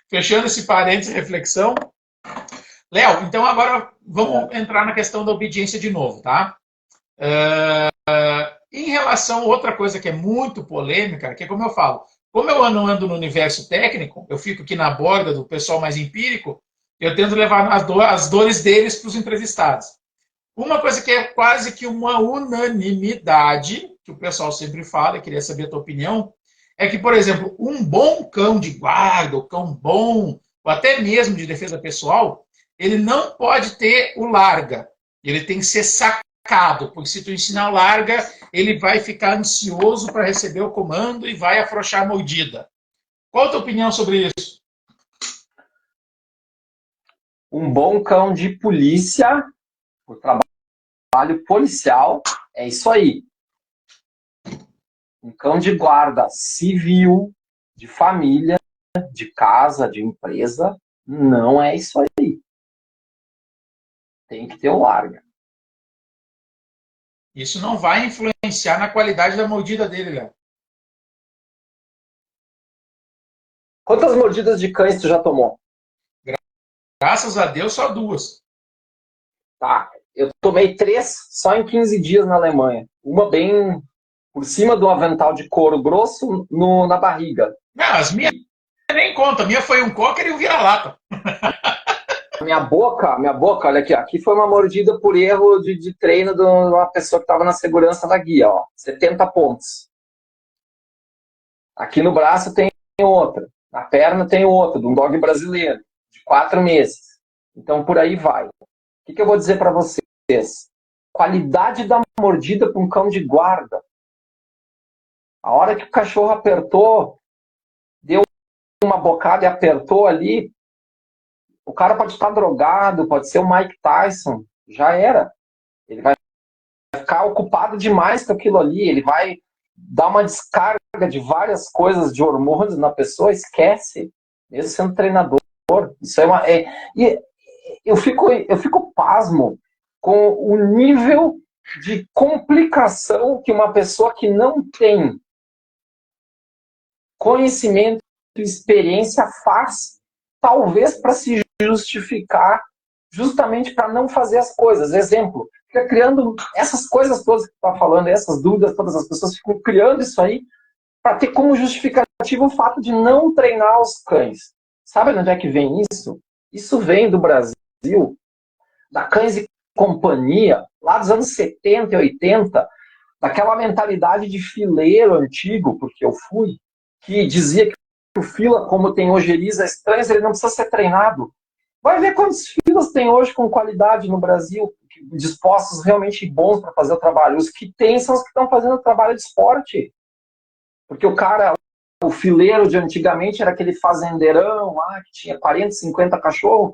fechando esse parênteses de reflexão. Léo, então agora vamos entrar na questão da obediência de novo, tá? Em relação a outra coisa que é muito polêmica, que é como eu falo, como eu ando no universo técnico, eu fico aqui na borda do pessoal mais empírico, eu tento levar as dores deles para os entrevistados. Uma coisa que é quase que uma unanimidade, que o pessoal sempre fala, e queria saber a tua opinião, é que, por exemplo, um bom cão de guarda, ou cão bom, ou até mesmo de defesa pessoal, ele não pode ter o larga. Ele tem que ser sacado, porque se tu ensinar o larga, ele vai ficar ansioso para receber o comando e vai afrouxar a mordida. Qual a tua opinião sobre isso? Um bom cão de polícia, o trabalho policial, é isso aí. Um cão de guarda civil, de família, de casa, de empresa, não é isso aí. Tem que ter o larga. Isso não vai influenciar na qualidade da mordida dele, Léo. Quantas mordidas de cães tu já tomou? Graças a Deus, só 2. Tá, eu tomei 3 só em 15 dias na Alemanha. Uma bem por cima do avental de couro grosso na barriga. Não, as minhas nem conta. A minha foi um cocker e um vira-lata. Minha boca, olha aqui foi uma mordida por erro de treino de uma pessoa que estava na segurança da guia, ó, 70 pontos. Aqui no braço tem outra, na perna tem outra, de um dog brasileiro, de 4 meses. Então por aí vai. O que eu vou dizer para vocês? Qualidade da mordida para um cão de guarda A hora que o cachorro apertou, deu uma bocada e apertou ali, o cara pode estar drogado, pode ser o Mike Tyson, já era. Ele vai ficar ocupado demais com aquilo ali, ele vai dar uma descarga de várias coisas, de hormônios na pessoa, esquece, mesmo sendo treinador. Isso e eu fico pasmo com o nível de complicação que uma pessoa que não tem conhecimento e experiência faz, talvez para se justificar, justamente para não fazer as coisas. Exemplo, fica criando essas coisas todas que tu está falando, essas dúvidas, todas as pessoas ficam criando isso aí para ter como justificativo o fato de não treinar os cães. Sabe de onde é que vem isso? Isso vem do Brasil, da Cães e Companhia, lá dos anos 70 e 80, daquela mentalidade de fileiro antigo, porque eu fui, que dizia que o fila, como tem ojeriza estranhas, ele não precisa ser treinado. Vai ver quantos filas tem hoje com qualidade no Brasil, dispostos realmente bons para fazer o trabalho. Os que tem são os que estão fazendo o trabalho de esporte. Porque o cara, o fileiro de antigamente era aquele fazendeirão lá, que tinha 40, 50 cachorros,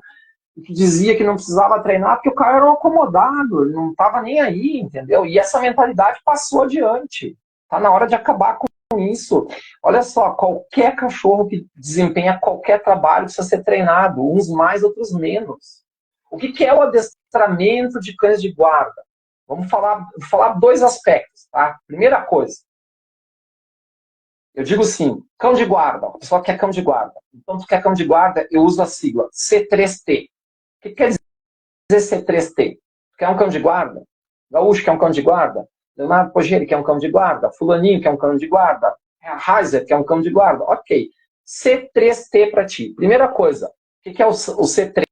e que dizia que não precisava treinar porque o cara era um acomodado, ele não estava nem aí, entendeu? E essa mentalidade passou adiante. Tá na hora de acabar com isso. Olha só, qualquer cachorro que desempenha qualquer trabalho precisa ser treinado, uns mais, outros menos. O que é o adestramento de cães de guarda? Vamos falar dois aspectos, tá? Primeira coisa, eu digo assim, cão de guarda, a pessoa quer cão de guarda. Então, tu quer cão de guarda, eu uso a sigla C3T. O que quer dizer C3T? Tu quer um cão de guarda? Gaúcho quer um cão de guarda? Leonardo Pogeri quer um cão de guarda? Fulaninho quer um cão de guarda? Heiser quer um cão de guarda? Ok. C3T para ti. Primeira coisa, o que é o C3?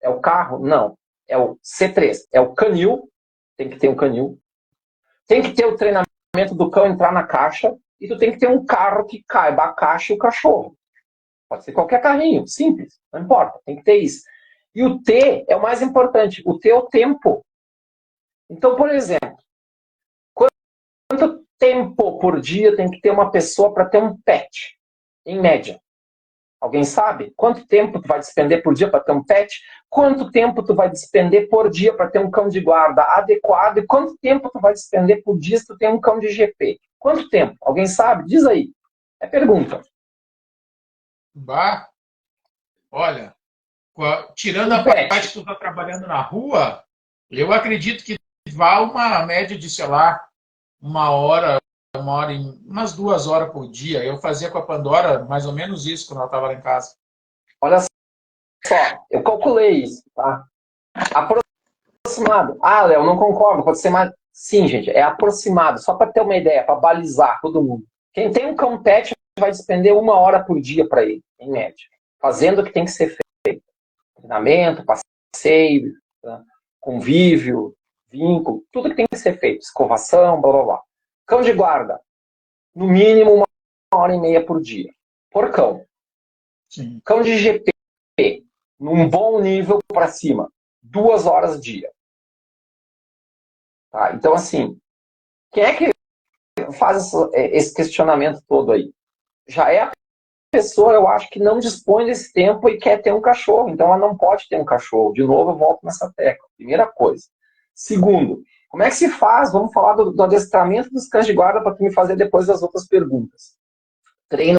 É o carro? Não. É o C3. É o canil. Tem que ter um canil. Tem que ter o treinamento do cão entrar na caixa. E tu tem que ter um carro que caiba a caixa e o cachorro. Pode ser qualquer carrinho, simples, não importa, tem que ter isso. E o T é o mais importante, o T é o tempo. Então, por exemplo, quanto tempo por dia tem que ter uma pessoa para ter um pet, em média? Alguém sabe? Quanto tempo tu vai despender por dia para ter um pet? Quanto tempo tu vai despender por dia para ter um cão de guarda adequado? E quanto tempo tu vai despender por dia se tu tem um cão de GP? Quanto tempo? Alguém sabe? Diz aí. É pergunta. Bah, olha, tirando a parte que tu está trabalhando na rua, eu acredito que vá uma média de, sei lá, umas 2 horas por dia. Eu fazia com a Pandora mais ou menos isso quando ela estava lá em casa. Olha só, eu calculei isso, tá? Aproximado. Ah, Léo, não concordo, pode ser mais. Sim, gente, é aproximado, só para ter uma ideia, para balizar todo mundo. Quem tem um cão pet vai despender 1 hora por dia para ele, em média, fazendo o que tem que ser feito. Treinamento, passeio, tá? Convívio, vínculo, tudo que tem que ser feito, escovação, blá blá blá. Cão de guarda, no mínimo 1 hora e meia por dia. Por cão. Sim. Cão de GP, num bom nível para cima, 2 horas dia. Tá? Então, assim, quem é que faz esse questionamento todo aí? Já é a pessoa, eu acho, que não dispõe desse tempo e quer ter um cachorro. Então, ela não pode ter um cachorro. De novo, eu volto nessa tecla. Primeira coisa. Segundo, como é que se faz? Vamos falar do adestramento dos cães de guarda para tu me fazer depois as outras perguntas. Treino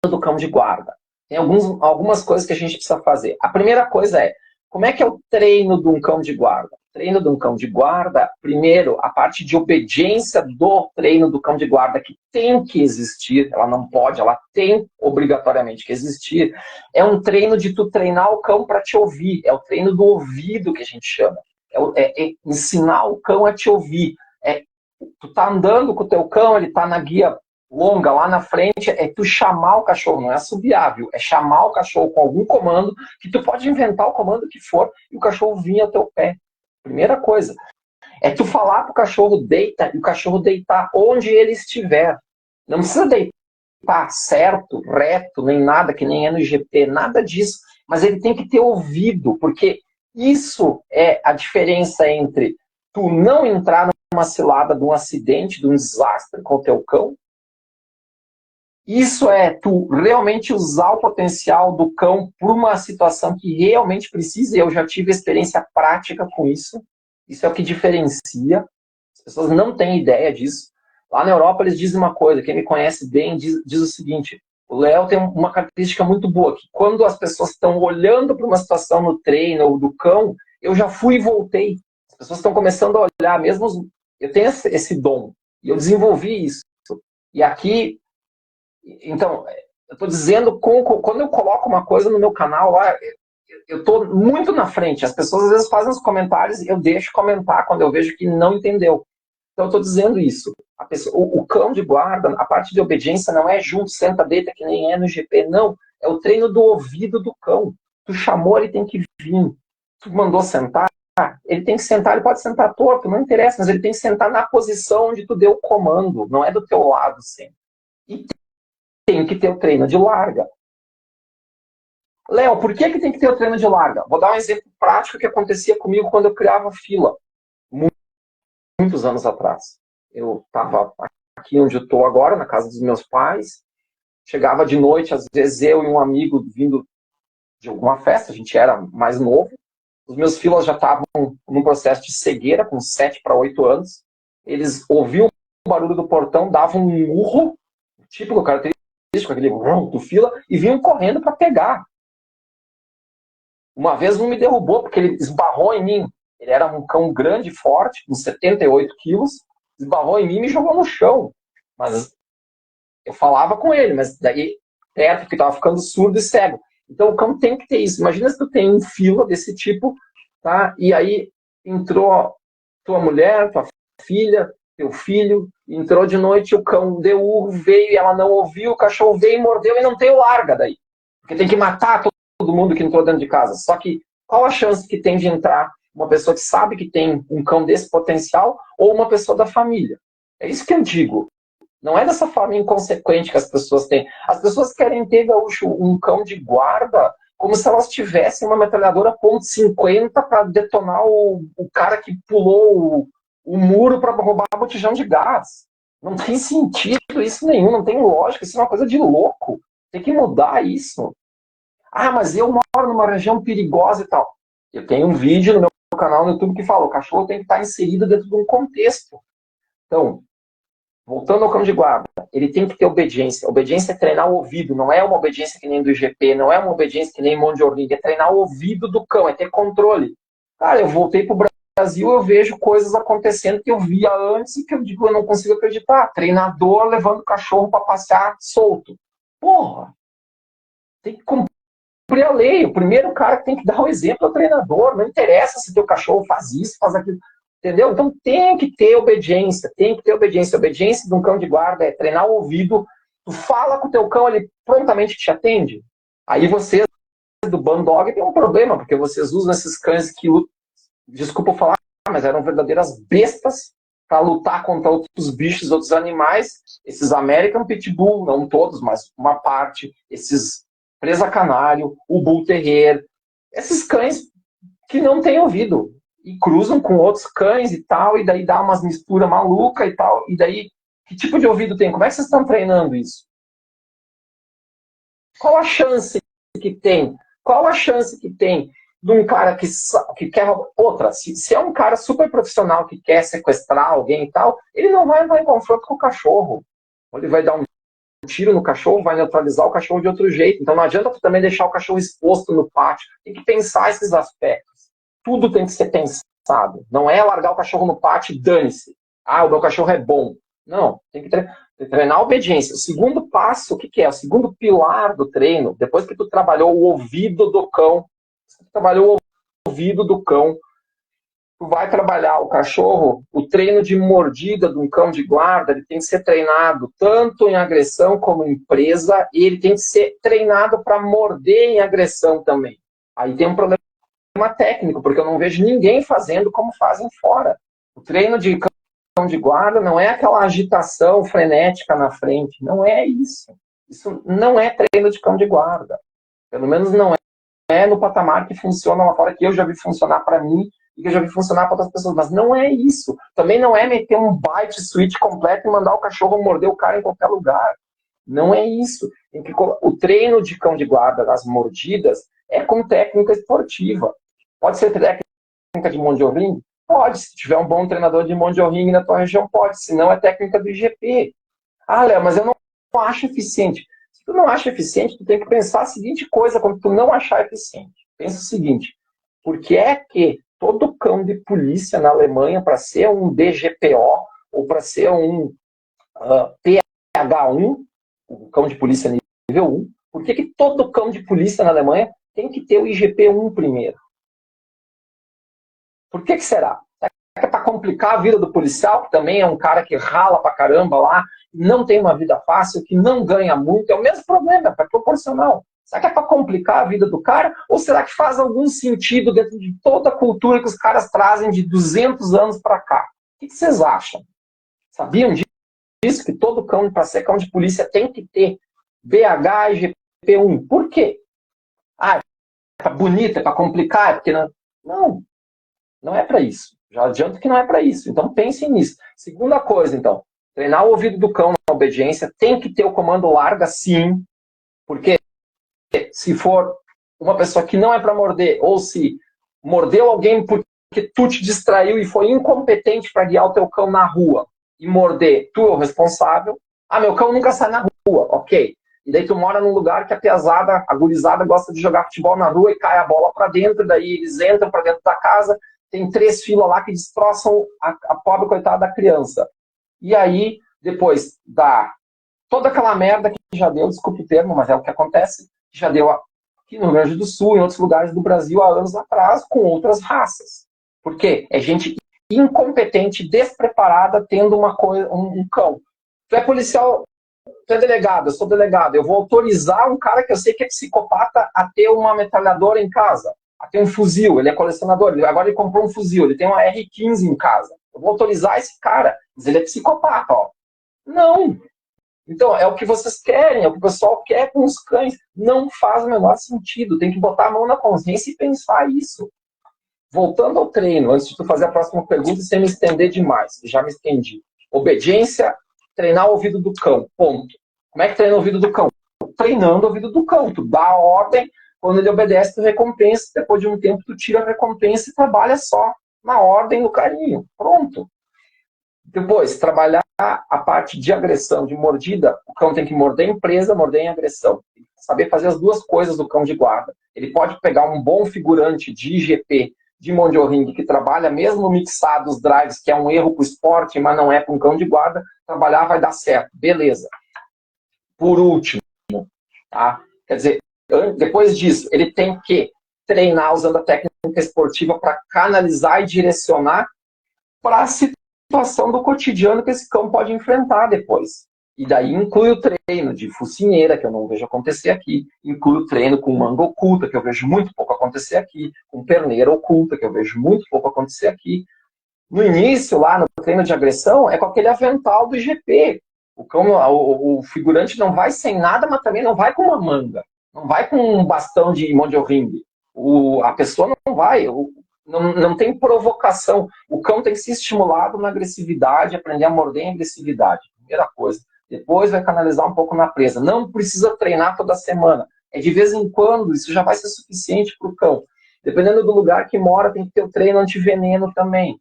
do cão de guarda. Tem algumas coisas que a gente precisa fazer. A primeira coisa é, como é que é o treino de um cão de guarda? Treino de um cão de guarda, primeiro, a parte de obediência do treino do cão de guarda, que tem que existir, ela não pode, ela tem obrigatoriamente que existir, é um treino de tu treinar o cão para te ouvir, é o treino do ouvido que a gente chama, é ensinar o cão a te ouvir, tu tá andando com o teu cão, ele tá na guia longa lá na frente, é tu chamar o cachorro, não é assobiar, viu? É chamar o cachorro com algum comando, que tu pode inventar o comando que for, e o cachorro vir ao teu pé. Primeira coisa. É tu falar pro cachorro deita, e o cachorro deitar onde ele estiver. Não precisa deitar certo, reto, nem nada, que nem é no GP, nada disso. Mas ele tem que ter ouvido, porque isso é a diferença entre tu não entrar numa cilada de um acidente, de um desastre com o teu cão, Isso é tu realmente usar o potencial do cão para uma situação que realmente precisa, e eu já tive experiência prática com isso. Isso é o que diferencia. As pessoas não têm ideia disso. Lá na Europa eles dizem uma coisa, quem me conhece bem diz o seguinte: o Léo tem uma característica muito boa, que quando as pessoas estão olhando para uma situação no treino ou do cão, eu já fui e voltei. As pessoas estão começando a olhar, mesmo eu tenho esse dom, e eu desenvolvi isso. E aqui, então, eu estou dizendo, quando eu coloco uma coisa no meu canal lá, eu estou muito na frente. As pessoas às vezes fazem os comentários, eu deixo comentar quando eu vejo que não entendeu. Então, eu estou dizendo isso. O cão de guarda, a parte de obediência não é junto, senta, deita, que nem é no GP, não. É o treino do ouvido do cão. Tu chamou, ele tem que vir. Tu mandou sentar, ele tem que sentar, ele pode sentar torto, não interessa, mas ele tem que sentar na posição onde tu deu o comando, não é do teu lado sempre. E tem que ter o treino de larga. Léo, por que tem que ter o treino de larga? Vou dar um exemplo prático que acontecia comigo quando eu criava fila. Muitos anos atrás. Eu estava aqui onde eu estou agora, na casa dos meus pais. Chegava de noite, às vezes eu e um amigo vindo de alguma festa, a gente era mais novo. Os meus filas já estavam num processo de cegueira, com 7 para 8 anos. Eles ouviam o barulho do portão, davam um murro, típico característico, aquele do fila, e vinham correndo para pegar. Uma vez um me derrubou, porque ele esbarrou em mim. Ele era um cão grande, forte, com 78 quilos, esbarrou em mim e me jogou no chão. Mas eu falava com ele, mas daí perto, porque estava ficando surdo e cego. Então o cão tem que ter isso. Imagina se tu tem um fila desse tipo, tá? E aí entrou tua mulher, tua filha, teu filho, entrou de noite, o cão deu urro, veio e ela não ouviu, o cachorro veio e mordeu e não tem o larga daí. Porque tem que matar todo mundo que entrou dentro de casa. Só que qual a chance que tem de entrar uma pessoa que sabe que tem um cão desse potencial ou uma pessoa da família? É isso que eu digo. Não é dessa forma inconsequente que as pessoas têm. As pessoas querem ter, Gaúcho, um cão de guarda como se elas tivessem uma metralhadora .50 para detonar o cara que pulou o muro para roubar botijão de gás. Não tem sentido isso nenhum, não tem lógica, isso é uma coisa de louco. Tem que mudar isso. Ah, mas eu moro numa região perigosa e tal. Eu tenho um vídeo no meu canal no YouTube que fala: o cachorro tem que estar inserido dentro de um contexto. Então, voltando ao cão de guarda, ele tem que ter obediência. Obediência é treinar o ouvido, não é uma obediência que nem do IGP, não é uma obediência que nem Monte de Orlinho, é treinar o ouvido do cão, é ter controle. Cara, eu voltei pro Brasil, eu vejo coisas acontecendo que eu via antes e que eu digo, eu não consigo acreditar. Treinador levando o cachorro para passear solto. Porra! Tem que cumprir a lei. O primeiro cara que tem que dar o exemplo é o treinador. Não interessa se teu cachorro faz isso, faz aquilo. Entendeu? Então tem que ter obediência, tem que ter obediência. A obediência de um cão de guarda é treinar o ouvido. Tu fala com o teu cão, ele prontamente te atende. Aí vocês do Bandog tem um problema, porque vocês usam esses cães que, desculpa falar, mas eram verdadeiras bestas para lutar contra outros bichos, outros animais. Esses American Pitbull, não todos, mas uma parte. Esses presa canário, o Bull Terrier. Esses cães que não têm ouvido. E cruzam com outros cães e tal, e daí dá umas misturas malucas e tal, e daí, que tipo de ouvido tem? Como é que vocês estão treinando isso? Qual a chance que tem? Qual a chance que tem de um cara que quer... Outra, se é um cara super profissional que quer sequestrar alguém e tal, ele não vai entrar em confronto com o cachorro. Ele vai dar um tiro no cachorro, vai neutralizar o cachorro de outro jeito. Então não adianta tu também deixar o cachorro exposto no pátio. Tem que pensar esses aspectos. Tudo tem que ser pensado. Não é largar o cachorro no pátio e dane-se. Ah, o meu cachorro é bom. Não, tem que treinar a obediência. O segundo passo, o que é? O segundo pilar do treino, depois que tu trabalhou o ouvido do cão, tu vai trabalhar o cachorro, o treino de mordida de um cão de guarda, ele tem que ser treinado tanto em agressão como em presa, e ele tem que ser treinado para morder em agressão também. Aí tem um problema técnico, porque eu não vejo ninguém fazendo como fazem fora. O treino de cão de guarda não é aquela agitação frenética na frente, não é isso. Isso não é treino de cão de guarda. Pelo menos não é no patamar que funciona lá fora, que eu já vi funcionar para mim e que eu já vi funcionar para outras pessoas, mas não é isso. Também não é meter um bite switch completo e mandar o cachorro morder o cara em qualquer lugar. Não é isso. O treino de cão de guarda das mordidas é com técnica esportiva. Pode ser técnica de Mondial-Ring? Pode. Se tiver um bom treinador de Mondial-Ring na tua região, pode. Se não, é técnica do IGP. Ah, Léo, mas eu não acho eficiente. Se tu não acha eficiente, tu tem que pensar a seguinte coisa quando tu não achar eficiente. Pensa o seguinte, por que é que todo cão de polícia na Alemanha, para ser um DGPO ou para ser um PH1, o cão de polícia nível 1, por que todo cão de polícia na Alemanha tem que ter o IGP1 primeiro? Por que será? É para complicar a vida do policial, que também é um cara que rala pra caramba lá, não tem uma vida fácil, que não ganha muito, é o mesmo problema, é proporcional. Será que é para complicar a vida do cara? Ou será que faz algum sentido dentro de toda a cultura que os caras trazem de 200 anos para cá? O que vocês acham? Sabiam disso? Que todo cão, para ser cão de polícia, tem que ter BH e GP1. Por quê? Ah, é para bonito, é para complicar, é porque não... Não é para isso. Já adianto que não é para isso. Então pensem nisso. Segunda coisa, então, treinar o ouvido do cão na obediência, tem que ter o comando larga, sim, porque se for uma pessoa que não é para morder, ou se mordeu alguém porque tu te distraiu e foi incompetente para guiar o teu cão na rua e morder, tu é o responsável. Ah, meu cão nunca sai na rua, ok. E daí tu mora num lugar que a piazada, a gurizada gosta de jogar futebol na rua e cai a bola para dentro, daí eles entram para dentro da casa, tem 3 filas lá que destroçam a pobre coitada da criança. E aí, depois dá toda aquela merda que já deu, desculpe o termo, mas é o que acontece, já deu aqui no Rio Grande do Sul, em outros lugares do Brasil, há anos atrás, com outras raças. Por quê? É gente incompetente, despreparada, tendo um cão. Tu é policial, tu é delegado, eu sou delegado, eu vou autorizar um cara que eu sei que é psicopata a ter uma metralhadora em casa, a ter um fuzil, ele é colecionador, agora ele comprou um fuzil, ele tem uma R15 em casa. Eu vou autorizar esse cara, mas ele é psicopata, ó. Não! Então, é o que vocês querem, é o que o pessoal quer com os cães. Não faz o menor sentido. Tem que botar a mão na consciência e pensar isso. Voltando ao treino, antes de tu fazer a próxima pergunta, sem me estender demais, já me estendi. Obediência, treinar o ouvido do cão, ponto. Como é que treina o ouvido do cão? Treinando o ouvido do cão. Tu dá a ordem, quando ele obedece, tu recompensa. Depois de um tempo, tu tira a recompensa e trabalha só na ordem, no carinho. Pronto. Depois, trabalhar a parte de agressão, de mordida. O cão tem que morder em presa, morder em agressão. Tem que saber fazer as duas coisas do cão de guarda. Ele pode pegar um bom figurante de IGP, de Mondial-Ring, que trabalha mesmo mixado os drives, que é um erro para o esporte, mas não é para um cão de guarda, trabalhar vai dar certo. Beleza. Por último, tá? Quer dizer, depois disso, ele tem que treinar usando a técnica esportiva para canalizar e direcionar para a situação do cotidiano que esse cão pode enfrentar depois. E daí inclui o treino de focinheira, que eu não vejo acontecer aqui, inclui o treino com manga oculta, que eu vejo muito pouco acontecer aqui, com perneira oculta, que eu vejo muito pouco acontecer aqui. No início, lá no treino de agressão, é com aquele avental do IGP. O figurante não vai sem nada, mas também não vai com uma manga. Não vai com um bastão de Mondial-Ring. A pessoa não vai... Não tem provocação. O cão tem que ser estimulado na agressividade, aprender a morder em agressividade. Primeira coisa. Depois vai canalizar um pouco na presa. Não precisa treinar toda semana. É de vez em quando, isso já vai ser suficiente para o cão. Dependendo do lugar que mora, tem que ter o treino antiveneno também.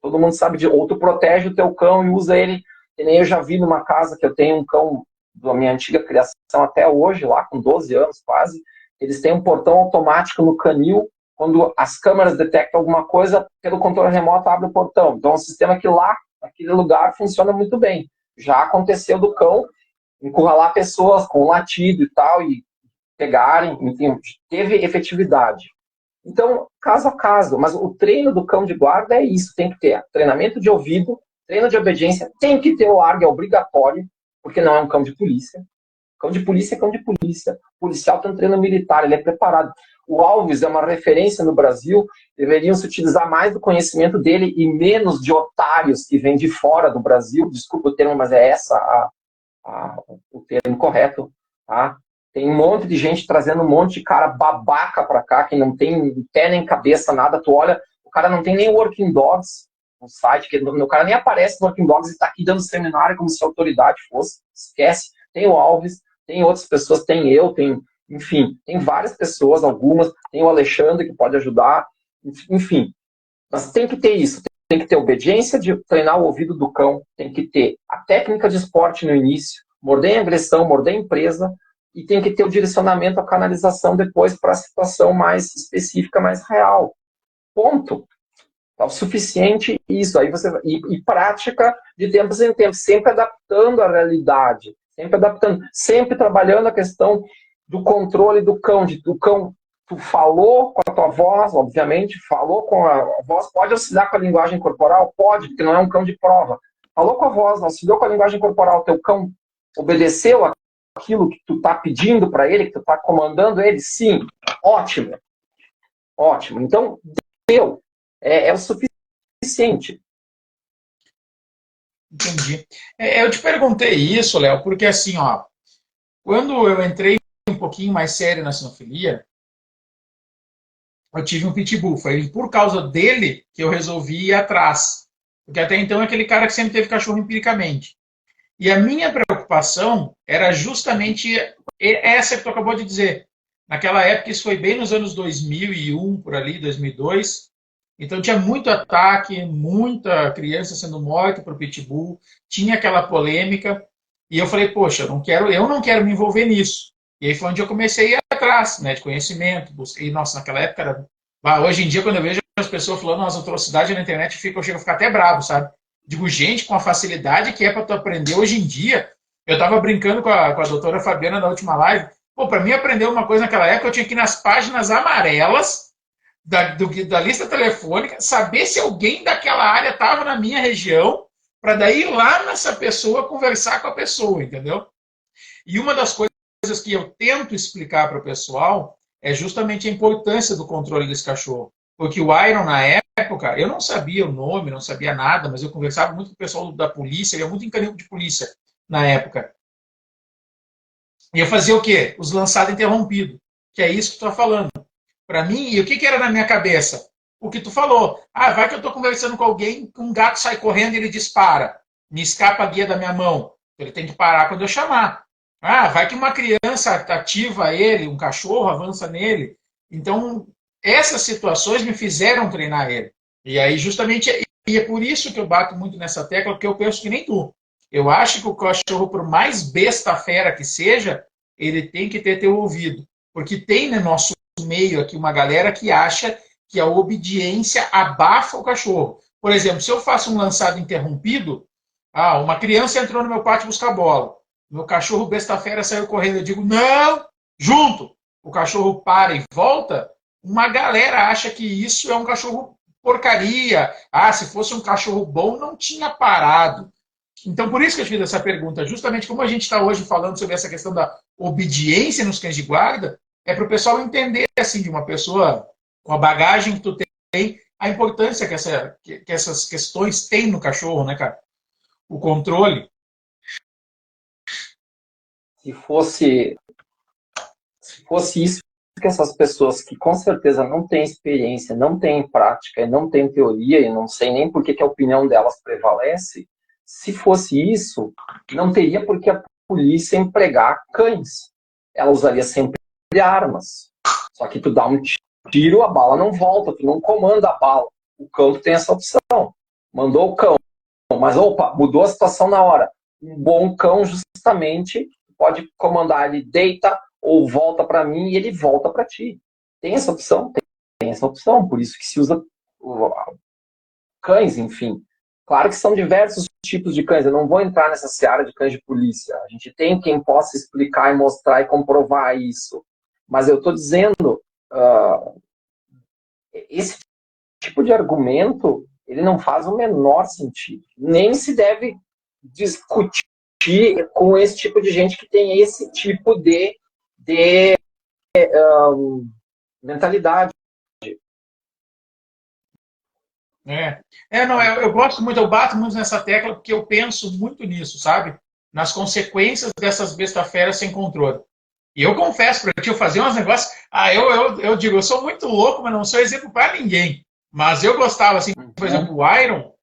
Todo mundo sabe de... Ou tu protege o teu cão e usa ele... Que nem eu já vi numa casa que eu tenho um cão da minha antiga criação até hoje, lá com 12 anos quase. Eles têm um portão automático no canil. Quando as câmeras detectam alguma coisa, pelo controle remoto abre o portão. Então, é um sistema que lá, naquele lugar, funciona muito bem. Já aconteceu do cão encurralar pessoas com latido e tal, e pegarem, enfim, teve efetividade. Então, caso a caso, mas o treino do cão de guarda é isso, tem que ter treinamento de ouvido, treino de obediência, tem que ter o largue, é obrigatório, porque não é um cão de polícia. Cão de polícia é cão de polícia. O policial tem um treino militar, ele é preparado. O Alves é uma referência no Brasil, deveriam se utilizar mais do conhecimento dele e menos de otários que vêm de fora do Brasil. Desculpa o termo, mas é essa o termo correto. Tá? Tem um monte de gente trazendo um monte de cara babaca pra cá, que não tem pé nem cabeça, nada. Tu olha, o cara não tem nem Working Dogs no site, que o cara nem aparece no Working Dogs e tá aqui dando seminário como se a autoridade fosse. Esquece. Tem o Alves, tem outras pessoas, tem eu, enfim, tem várias pessoas, algumas, tem o Alexandre que pode ajudar, enfim. Mas tem que ter isso, tem que ter obediência de treinar o ouvido do cão, tem que ter a técnica de esporte no início, morder em agressão, morder em presa, e tem que ter o direcionamento, a canalização depois para a situação mais específica, mais real. Ponto. É o suficiente isso. Aí você e prática de tempos em tempos, sempre adaptando a realidade, sempre adaptando, sempre trabalhando a questão do controle do cão, tu falou com a tua voz, obviamente, falou com a voz, pode auxiliar com a linguagem corporal? Pode, porque não é um cão de prova. Falou com a voz, auxiliou com a linguagem corporal, teu cão obedeceu aquilo que tu tá pedindo para ele, que tu tá comandando ele? Sim, ótimo. Ótimo. Então, deu. É o suficiente. Entendi. Eu te perguntei isso, Léo, porque assim, ó, quando eu entrei um pouquinho mais sério na sinofilia, eu tive um pitbull. Foi por causa dele que eu resolvi ir atrás. Porque até então é aquele cara que sempre teve cachorro empiricamente. E a minha preocupação era justamente essa que tu acabou de dizer. Naquela época, isso foi bem nos anos 2001, por ali, 2002. Então tinha muito ataque, muita criança sendo morta por pitbull, tinha aquela polêmica. E eu falei, poxa, eu não quero me envolver nisso. E aí foi onde eu comecei a ir atrás, né, de conhecimento. Busquei, nossa, naquela época era... Hoje em dia, quando eu vejo as pessoas falando umas atrocidades na internet, eu chego a ficar até bravo, sabe? Digo, gente, com a facilidade que é para tu aprender hoje em dia. Eu estava brincando com a doutora Fabiana na última live. Pô, para mim aprender uma coisa naquela época, eu tinha que ir nas páginas amarelas da lista telefônica, saber se alguém daquela área estava na minha região, para daí ir lá nessa pessoa conversar com a pessoa, entendeu? E uma das coisas que eu tento explicar para o pessoal é justamente a importância do controle desse cachorro. Porque o Iron, na época, eu não sabia o nome, não sabia nada, mas eu conversava muito com o pessoal da polícia, eu ia muito em canil de polícia na época. E eu fazia o quê? Os lançados interrompidos, que é isso que tu está falando. Para mim, e o que era na minha cabeça? O que tu falou. Ah, vai que eu estou conversando com alguém, um gato sai correndo e ele dispara. Me escapa a guia da minha mão. Ele tem que parar quando eu chamar. Ah, vai que uma criança ativa ele, um cachorro avança nele. Então, essas situações me fizeram treinar ele. E aí, justamente, e é por isso que eu bato muito nessa tecla, porque eu penso que nem tu. Eu acho que o cachorro, por mais besta fera que seja, ele tem que ter teu ouvido. Porque tem no nosso meio aqui uma galera que acha que a obediência abafa o cachorro. Por exemplo, se eu faço um lançado interrompido, uma criança entrou no meu pátio buscar bola. Meu cachorro besta fera saiu correndo. Eu digo, não, junto. O cachorro para e volta. Uma galera acha que isso é um cachorro porcaria. Se fosse um cachorro bom, não tinha parado. Então, por isso que eu te fiz essa pergunta. Justamente como a gente está hoje falando sobre essa questão da obediência nos cães de guarda, é para o pessoal entender, assim, de uma pessoa com a bagagem que tu tem, a importância que essas questões têm no cachorro, né, cara? O controle. Se fosse isso que essas pessoas que com certeza não têm experiência, não têm prática, não têm teoria, e não sei nem por que a opinião delas prevalece, se fosse isso, não teria por que a polícia empregar cães. Ela usaria sempre armas. Só que tu dá um tiro, a bala não volta, tu não comanda a bala. O cão tem essa opção. Mandou o cão, mas opa, mudou a situação na hora. Um bom cão, justamente, pode comandar, ele deita ou volta para mim e ele volta para ti. Tem essa opção? Tem essa opção, por isso que se usa cães, enfim. Claro que são diversos tipos de cães, eu não vou entrar nessa seara de cães de polícia. A gente tem quem possa explicar e mostrar e comprovar isso. Mas eu estou dizendo, esse tipo de argumento, ele não faz o menor sentido. Nem se deve discutir com esse tipo de gente que tem esse tipo de mentalidade. Eu gosto muito, eu bato muito nessa tecla porque eu penso muito nisso, sabe? Nas consequências dessas besta-feras sem controle. E eu confesso pra ti, eu fazia uns negócios. Eu digo, eu sou muito louco, mas não sou exemplo para ninguém. Mas eu gostava, assim, por exemplo, o Iron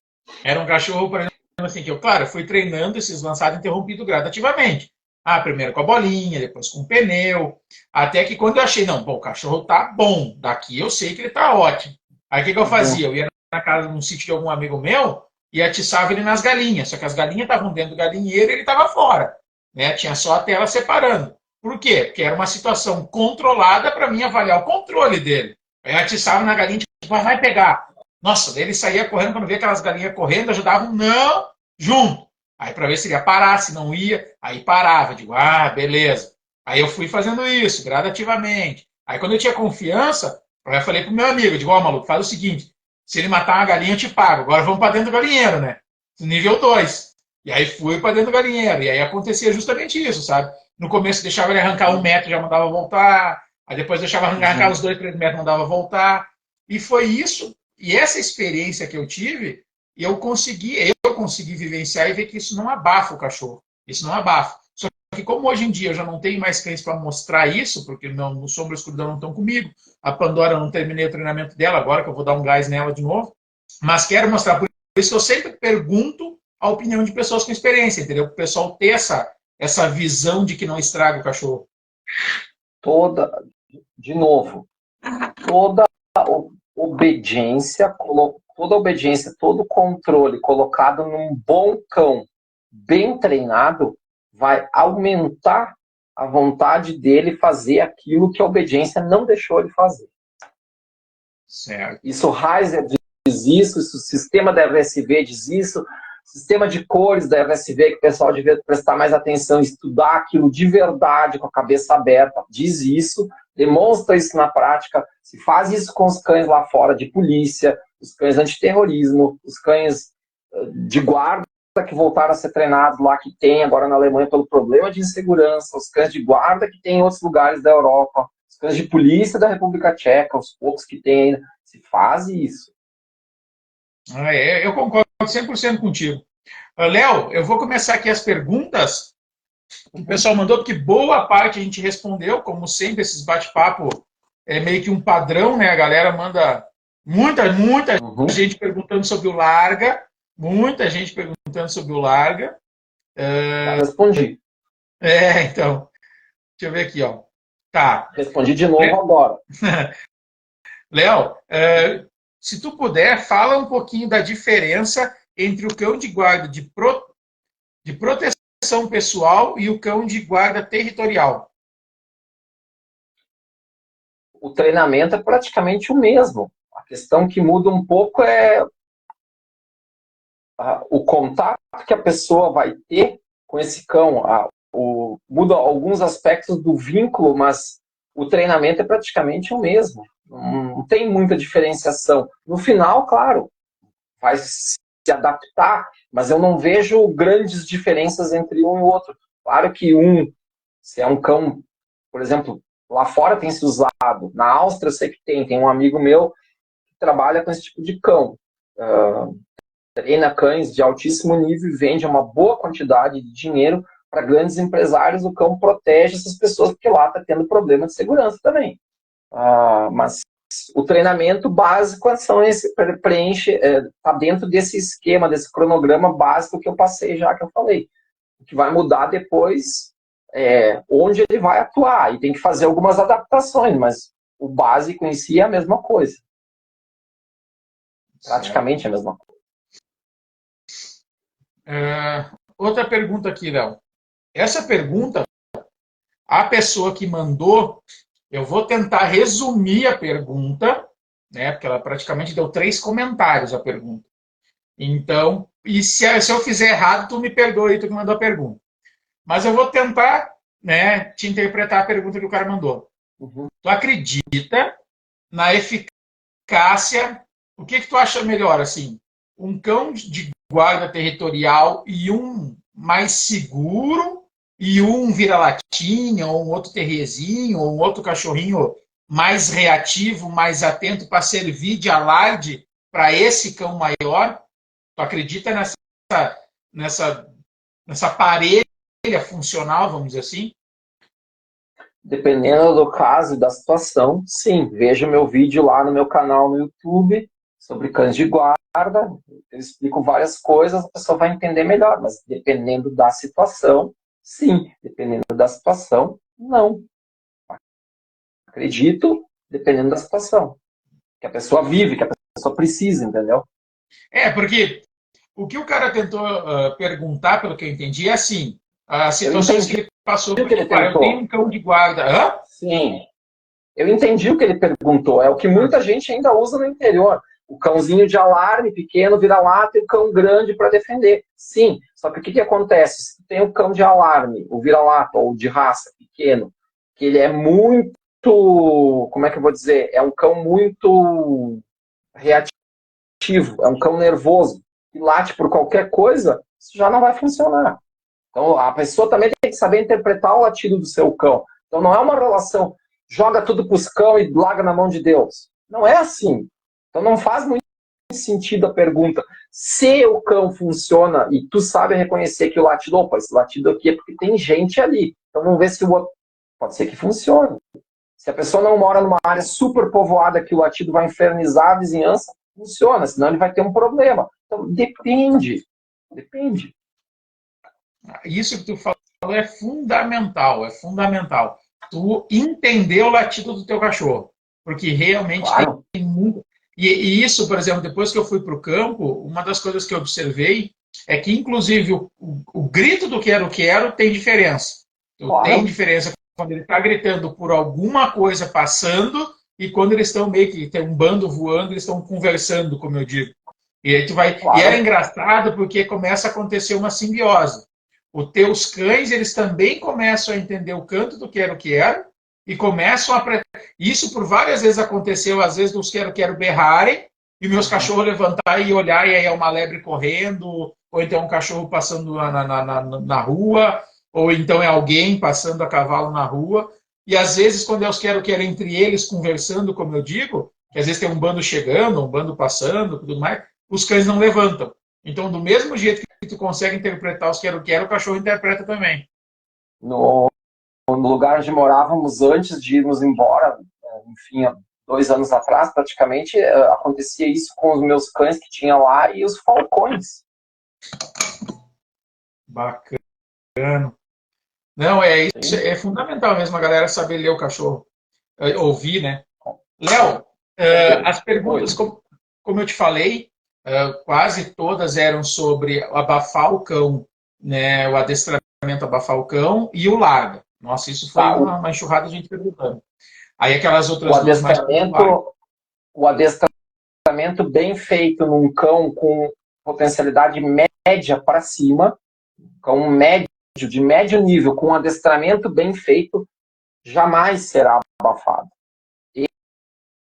era um cachorro, por exemplo, assim, que eu fui treinando esses lançados interrompidos gradativamente. Ah, primeiro com a bolinha, depois com o pneu. Até que quando eu achei, não, bom, o cachorro tá bom, daqui eu sei que ele tá ótimo. Aí o que, que eu Uhum. fazia? Eu ia na casa, num sítio de algum amigo meu e atiçava ele nas galinhas. Só que as galinhas estavam dentro do galinheiro e ele estava fora. Né? Tinha só a tela separando. Por quê? Porque era uma situação controlada para mim avaliar o controle dele. Aí eu atiçava na galinha, tipo, vai pegar. Nossa, daí ele saía correndo, quando via aquelas galinhas correndo, ajudava um não, junto. Aí para ver se ele ia parar, se não ia, aí parava. Digo, ah, beleza. Aí eu fui fazendo isso, gradativamente. Aí quando eu tinha confiança, eu falei pro meu amigo, eu digo, ó, maluco, faz o seguinte, se ele matar uma galinha, eu te pago. Agora vamos para dentro do galinheiro, né? Nível 2. E aí fui para dentro do galinheiro. E aí acontecia justamente isso, sabe? No começo deixava ele arrancar 1 metro, já mandava voltar. Aí depois deixava arrancar Uhum. os 2, 3 metros, mandava voltar. E foi isso, e essa experiência que eu tive, eu consegui vivenciar e ver que isso não abafa o cachorro. Isso não abafa. Só que como hoje em dia eu já não tenho mais cães para mostrar isso, porque não, no Sombra e Escuridão não estão comigo, a Pandora eu não terminei o treinamento dela, agora que eu vou dar um gás nela de novo, mas quero mostrar, por isso que eu sempre pergunto a opinião de pessoas com experiência, entendeu? Para o pessoal ter essa visão de que não estraga o cachorro. Toda, de novo, toda obediência, toda obediência, todo controle colocado num bom cão, bem treinado, vai aumentar a vontade dele fazer aquilo que a obediência não deixou ele fazer. Certo. Isso Heiser diz isso o sistema da RSV diz isso, sistema de cores da RSV, que o pessoal devia prestar mais atenção, estudar aquilo de verdade, com a cabeça aberta, diz isso, demonstra isso na prática, se faz isso com os cães lá fora de polícia, os cães antiterrorismo, os cães de guarda que voltaram a ser treinados lá, que tem agora na Alemanha pelo problema de insegurança, os cães de guarda que tem em outros lugares da Europa, os cães de polícia da República Tcheca, os poucos que tem ainda, se faz isso. Eu concordo 100% contigo. Léo, eu vou começar aqui as perguntas que o pessoal mandou, porque boa parte a gente respondeu, como sempre, esses bate-papo é meio que um padrão, né? A galera manda muita gente perguntando sobre o Larga, muita gente perguntando sobre o Larga. Já respondi. Então, deixa eu ver aqui, ó. Tá. Respondi de novo agora. Léo, se tu puder, fala um pouquinho da diferença entre o cão de guarda de proteção pessoal e o cão de guarda territorial. O treinamento é praticamente o mesmo. A questão que muda um pouco é o contato que a pessoa vai ter com esse cão. Muda alguns aspectos do vínculo, mas o treinamento é praticamente o mesmo. Não tem muita diferenciação. No final, claro, vai se adaptar, mas eu não vejo grandes diferenças entre um e o outro. Claro que se é um cão, por exemplo, lá fora tem se usado, na Áustria eu sei que tem um amigo meu que trabalha com esse tipo de cão. Treina cães de altíssimo nível e vende uma boa quantidade de dinheiro para grandes empresários. O cão protege essas pessoas, porque lá está tendo problema de segurança também. Mas o treinamento básico preenche, está dentro desse esquema, desse cronograma básico que eu passei já, que eu falei. O que vai mudar depois é onde ele vai atuar, e tem que fazer algumas adaptações, mas o básico em si é a mesma coisa. Praticamente a mesma coisa. Outra pergunta aqui, Léo. Essa pergunta, a pessoa que mandou, eu vou tentar resumir a pergunta, né? Porque ela praticamente deu 3 comentários a pergunta. Então, e se eu fizer errado, tu me perdoa aí, tu que mandou a pergunta. Mas eu vou tentar, né, te interpretar a pergunta que o cara mandou. Uhum. Tu acredita na eficácia? O que tu acha melhor, assim? Um cão de guarda territorial e um mais seguro, e um vira-latinha, ou um outro terrierzinho, ou um outro cachorrinho mais reativo, mais atento para servir de alarde para esse cão maior? Tu acredita nessa parelha funcional, vamos dizer assim? Dependendo do caso e da situação, sim. Veja meu vídeo lá no meu canal no YouTube sobre cães de guarda. Eu explico várias coisas, a pessoa vai entender melhor, mas dependendo da situação, Sim. Dependendo da situação, não. Acredito, dependendo da situação. Que a pessoa vive, que a pessoa precisa, entendeu? Porque o que o cara tentou perguntar, pelo que eu entendi, é assim, as Eu situações que entendi ele passou, o que ele eu tenho tentou. um cão de guarda. Hã? Sim. Eu entendi o que ele perguntou. É o que muita gente ainda usa no interior. O cãozinho de alarme pequeno, vira-lata e o cão grande para defender. Sim, só que o que acontece? Se tem o cão de alarme, o vira-lata ou de raça pequeno, que ele é muito, como é que eu vou dizer? É um cão muito reativo, é um cão nervoso, que late por qualquer coisa, isso já não vai funcionar. Então a pessoa também tem que saber interpretar o latido do seu cão. Então não é uma relação, joga tudo para os cão e larga na mão de Deus. Não é assim. Então não faz muito sentido a pergunta. Se o cão funciona e tu sabe reconhecer que o latido, opa, esse latido aqui é porque tem gente ali. Então vamos ver se o outro. Pode ser que funcione. Se a pessoa não mora numa área super povoada que o latido vai infernizar a vizinhança, funciona, senão ele vai ter um problema. Então depende. Depende. Isso que tu falou é fundamental, é fundamental. Tu entender o latido do teu cachorro. Porque realmente Claro. tem muito. E isso, por exemplo, depois que eu fui para o campo, uma das coisas que eu observei é que, inclusive, o grito do quero-quero tem diferença. Tem Claro. diferença quando ele está gritando por alguma coisa passando e quando eles estão meio que tem um bando voando, eles estão conversando, como eu digo. E aí tu vai. E era Claro. engraçado porque começa a acontecer uma simbiose. Os teus cães, eles também começam a entender o canto do quero-quero e começam a. Isso por várias vezes aconteceu, às vezes os quero-quero berrarem e meus cachorros levantar e olhar e aí é uma lebre correndo, ou então um cachorro passando na rua, ou então é alguém passando a cavalo na rua. E às vezes, quando eu quero entre eles conversando, como eu digo, que às vezes tem um bando chegando, um bando passando, tudo mais, os cães não levantam. Então, do mesmo jeito que tu consegue interpretar os quero-quero, o cachorro interpreta também. No lugar onde morávamos antes de irmos embora, enfim, há 2 anos atrás, praticamente, acontecia isso com os meus cães que tinha lá e os falcões. Bacana. Não, é isso, Sim. é fundamental mesmo a galera saber ler o cachorro, ouvir, né? Léo, as perguntas, Oi. como eu te falei, quase todas eram sobre abafar o cão, né? O adestramento abafar o cão e o larga. Nossa, isso foi Tá, uma enxurrada de gente perguntando. Aí aquelas o outras duas mais pontuais. adestramento, o adestramento bem feito num cão com potencialidade média para cima, cão médio, de médio nível, com um adestramento bem feito, jamais será abafado.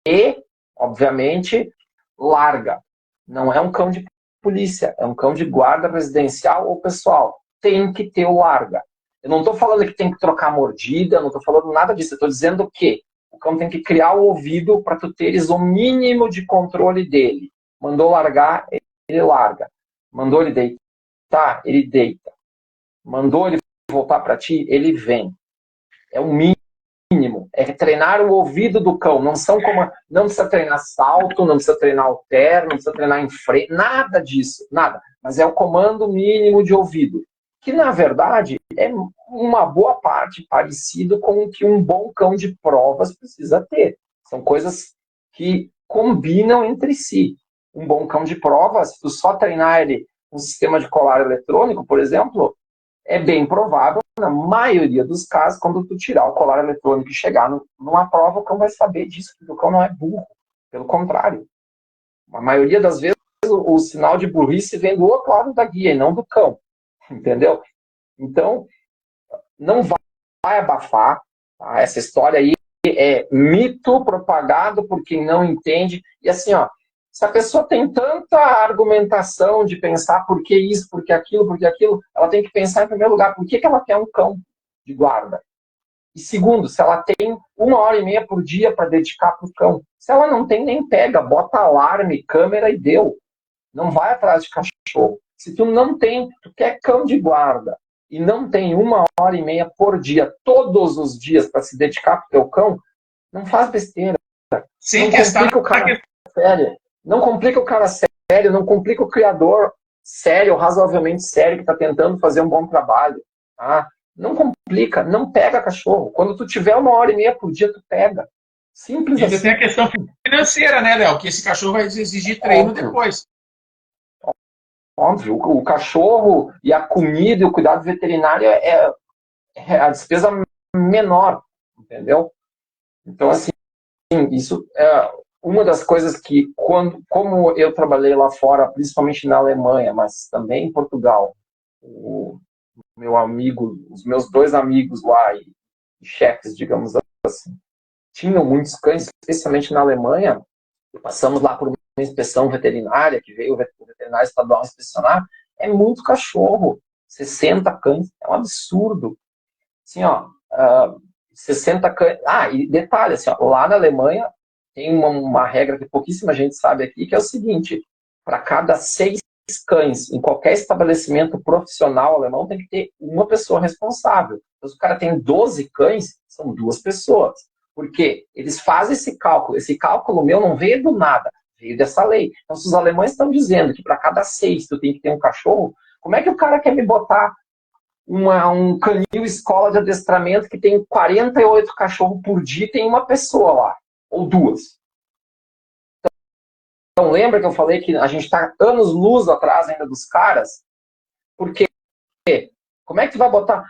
E, obviamente, larga. Não é um cão de polícia, é um cão de guarda residencial ou pessoal. Tem que ter o larga. Eu não estou falando que tem que trocar mordida, não estou falando nada disso. Eu estou dizendo que o cão tem que criar o ouvido para tu teres o mínimo de controle dele. Mandou largar, ele larga. Mandou ele deitar, ele deita. Mandou ele voltar para ti, ele vem. É o mínimo. É treinar o ouvido do cão. Não precisa treinar salto, não precisa treinar alter, não precisa treinar em frente, nada disso, nada. Mas é o comando mínimo de ouvido, que na verdade é uma boa parte parecido com o que um bom cão de provas precisa ter. São coisas que combinam entre si. Um bom cão de provas, se tu só treinar ele com um sistema de colar eletrônico, por exemplo, é bem provável, na maioria dos casos, quando tu tirar o colar eletrônico e chegar numa prova, o cão vai saber disso, porque o cão não é burro. Pelo contrário. A maioria das vezes, o sinal de burrice vem do outro lado da guia, e não do cão. Entendeu? Então, não vai abafar. Tá? Essa história aí é mito propagado por quem não entende. E assim, ó, se a pessoa tem tanta argumentação de pensar por que isso, por que aquilo, ela tem que pensar em primeiro lugar, por que ela quer um cão de guarda? E segundo, se ela tem 1h30 por dia para dedicar para o cão. Se ela não tem, nem pega, bota alarme, câmera e deu. Não vai atrás de cachorro. Se tu não tem, tu quer cão de guarda e não tem 1h30 por dia, todos os dias, para se dedicar para o teu cão, não faz besteira. Sem Não complica o cara sério. Não complica o cara sério, não complica o criador sério, razoavelmente sério, que está tentando fazer um bom trabalho. Tá? Não complica, não pega cachorro. Quando tu tiver 1h30 por dia, tu pega. Simples E ainda assim. tem a questão financeira, né, Léo? Que esse cachorro vai exigir treino Óbvio, depois. óbvio. O cachorro e a comida e o cuidado veterinário é a despesa menor, entendeu? Então, assim, isso é uma das coisas que, como eu trabalhei lá fora, principalmente na Alemanha, mas também em Portugal, o meu amigo, os meus 2 amigos lá, e chefes, digamos assim, tinham muitos cães, especialmente na Alemanha. Passamos lá por uma inspeção veterinária, que veio o veterinário estadual inspecionar, é muito cachorro, 60 cães, é um absurdo. Assim, ó, 60 cães. Ah, e detalhe, assim, ó, lá na Alemanha tem uma regra que pouquíssima gente sabe aqui, que é o seguinte: para cada 6 cães em qualquer estabelecimento profissional alemão tem que ter uma pessoa responsável. Então, se o cara tem 12 cães, são 2 pessoas. Porque eles fazem esse cálculo meu não veio do nada, veio dessa lei. Então, se os alemães estão dizendo que para cada 6 tu tem que ter um cachorro, como é que o cara quer me botar um canil escola de adestramento que tem 48 cachorros por dia e tem uma pessoa lá, ou 2? Então, lembra que eu falei que a gente está anos-luz atrás ainda dos caras? Porque como é que tu vai botar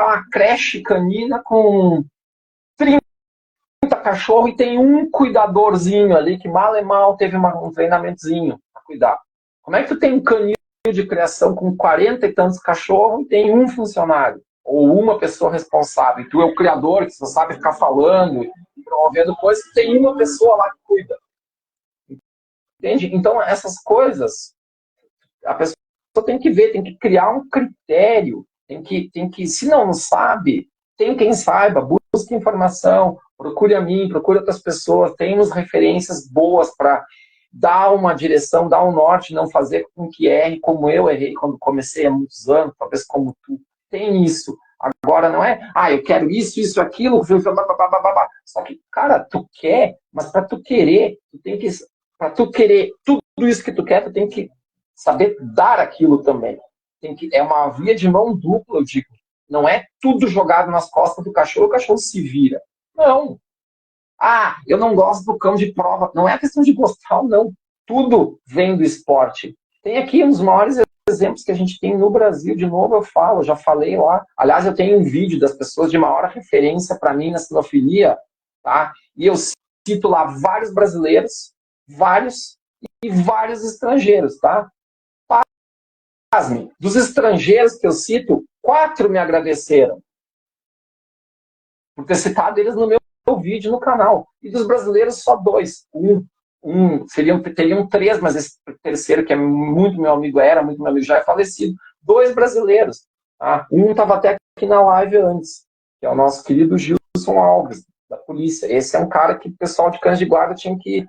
uma creche canina com 30 cachorros e tem um cuidadorzinho ali que mal e mal teve um treinamentozinho para cuidar? Como é que tu tem um canil de criação com 40 e tantos cachorros e tem um funcionário? Ou uma pessoa responsável? E tu é o criador, que só sabe ficar falando e promovendo coisas, tem uma pessoa lá que cuida. Entende? Então, essas coisas, a pessoa tem que ver, tem que criar um critério, tem que, se não sabe, tem quem saiba, busque informação, procure a mim, procure outras pessoas, temos referências boas para dar uma direção, dar um norte, não fazer com que erre, como eu errei quando comecei há muitos anos, talvez como tu. Tem isso. Agora não é, eu quero isso, aquilo, só que, cara, tu quer, mas para tu querer, para tu querer tudo isso que tu quer, tu tem que saber dar aquilo também. É uma via de mão dupla, eu digo. Não é tudo jogado nas costas do cachorro, o cachorro se vira. Não. Eu não gosto do cão de prova. Não é questão de gostar, não. Tudo vem do esporte. Tem aqui uns maiores exemplos que a gente tem no Brasil. De novo, eu falo, já falei lá. Aliás, eu tenho um vídeo das pessoas de maior referência para mim na sinofilia, tá? E eu cito lá vários brasileiros, vários e vários estrangeiros, tá? Pasme, dos estrangeiros que eu cito, 4 me agradeceram por ter citado eles no meu vídeo no canal. E dos brasileiros, só 2. Teriam 3, mas esse terceiro, que é muito meu amigo, já é falecido. 2 brasileiros. Tá? Um estava até aqui na live antes, que é o nosso querido Gilson Alves, da polícia. Esse é um cara que o pessoal de cães de guarda tinha que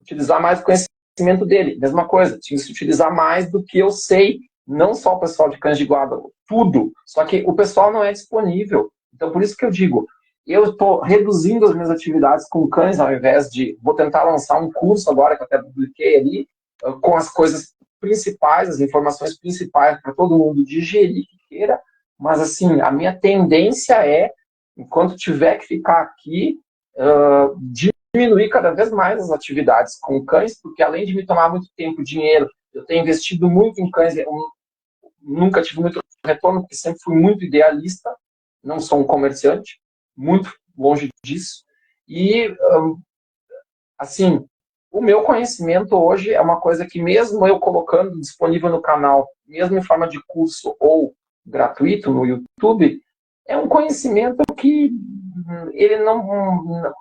utilizar mais o conhecimento dele. Mesma coisa, tinha que se utilizar mais do que eu sei. Não só o pessoal de cães de guarda, tudo. Só que o pessoal não é disponível. Então, por isso que eu digo, eu estou reduzindo as minhas atividades com cães, ao invés de... Vou tentar lançar um curso agora, que eu até publiquei ali, com as coisas principais, as informações principais para todo mundo digerir que queira. Mas, assim, a minha tendência é, enquanto tiver que ficar aqui, diminuir cada vez mais as atividades com cães, porque além de me tomar muito tempo e dinheiro, eu tenho investido muito em cães, nunca tive muito retorno, porque sempre fui muito idealista, não sou um comerciante, muito longe disso. E, assim, o meu conhecimento hoje é uma coisa que, mesmo eu colocando disponível no canal, mesmo em forma de curso ou gratuito no YouTube, é um conhecimento que ele não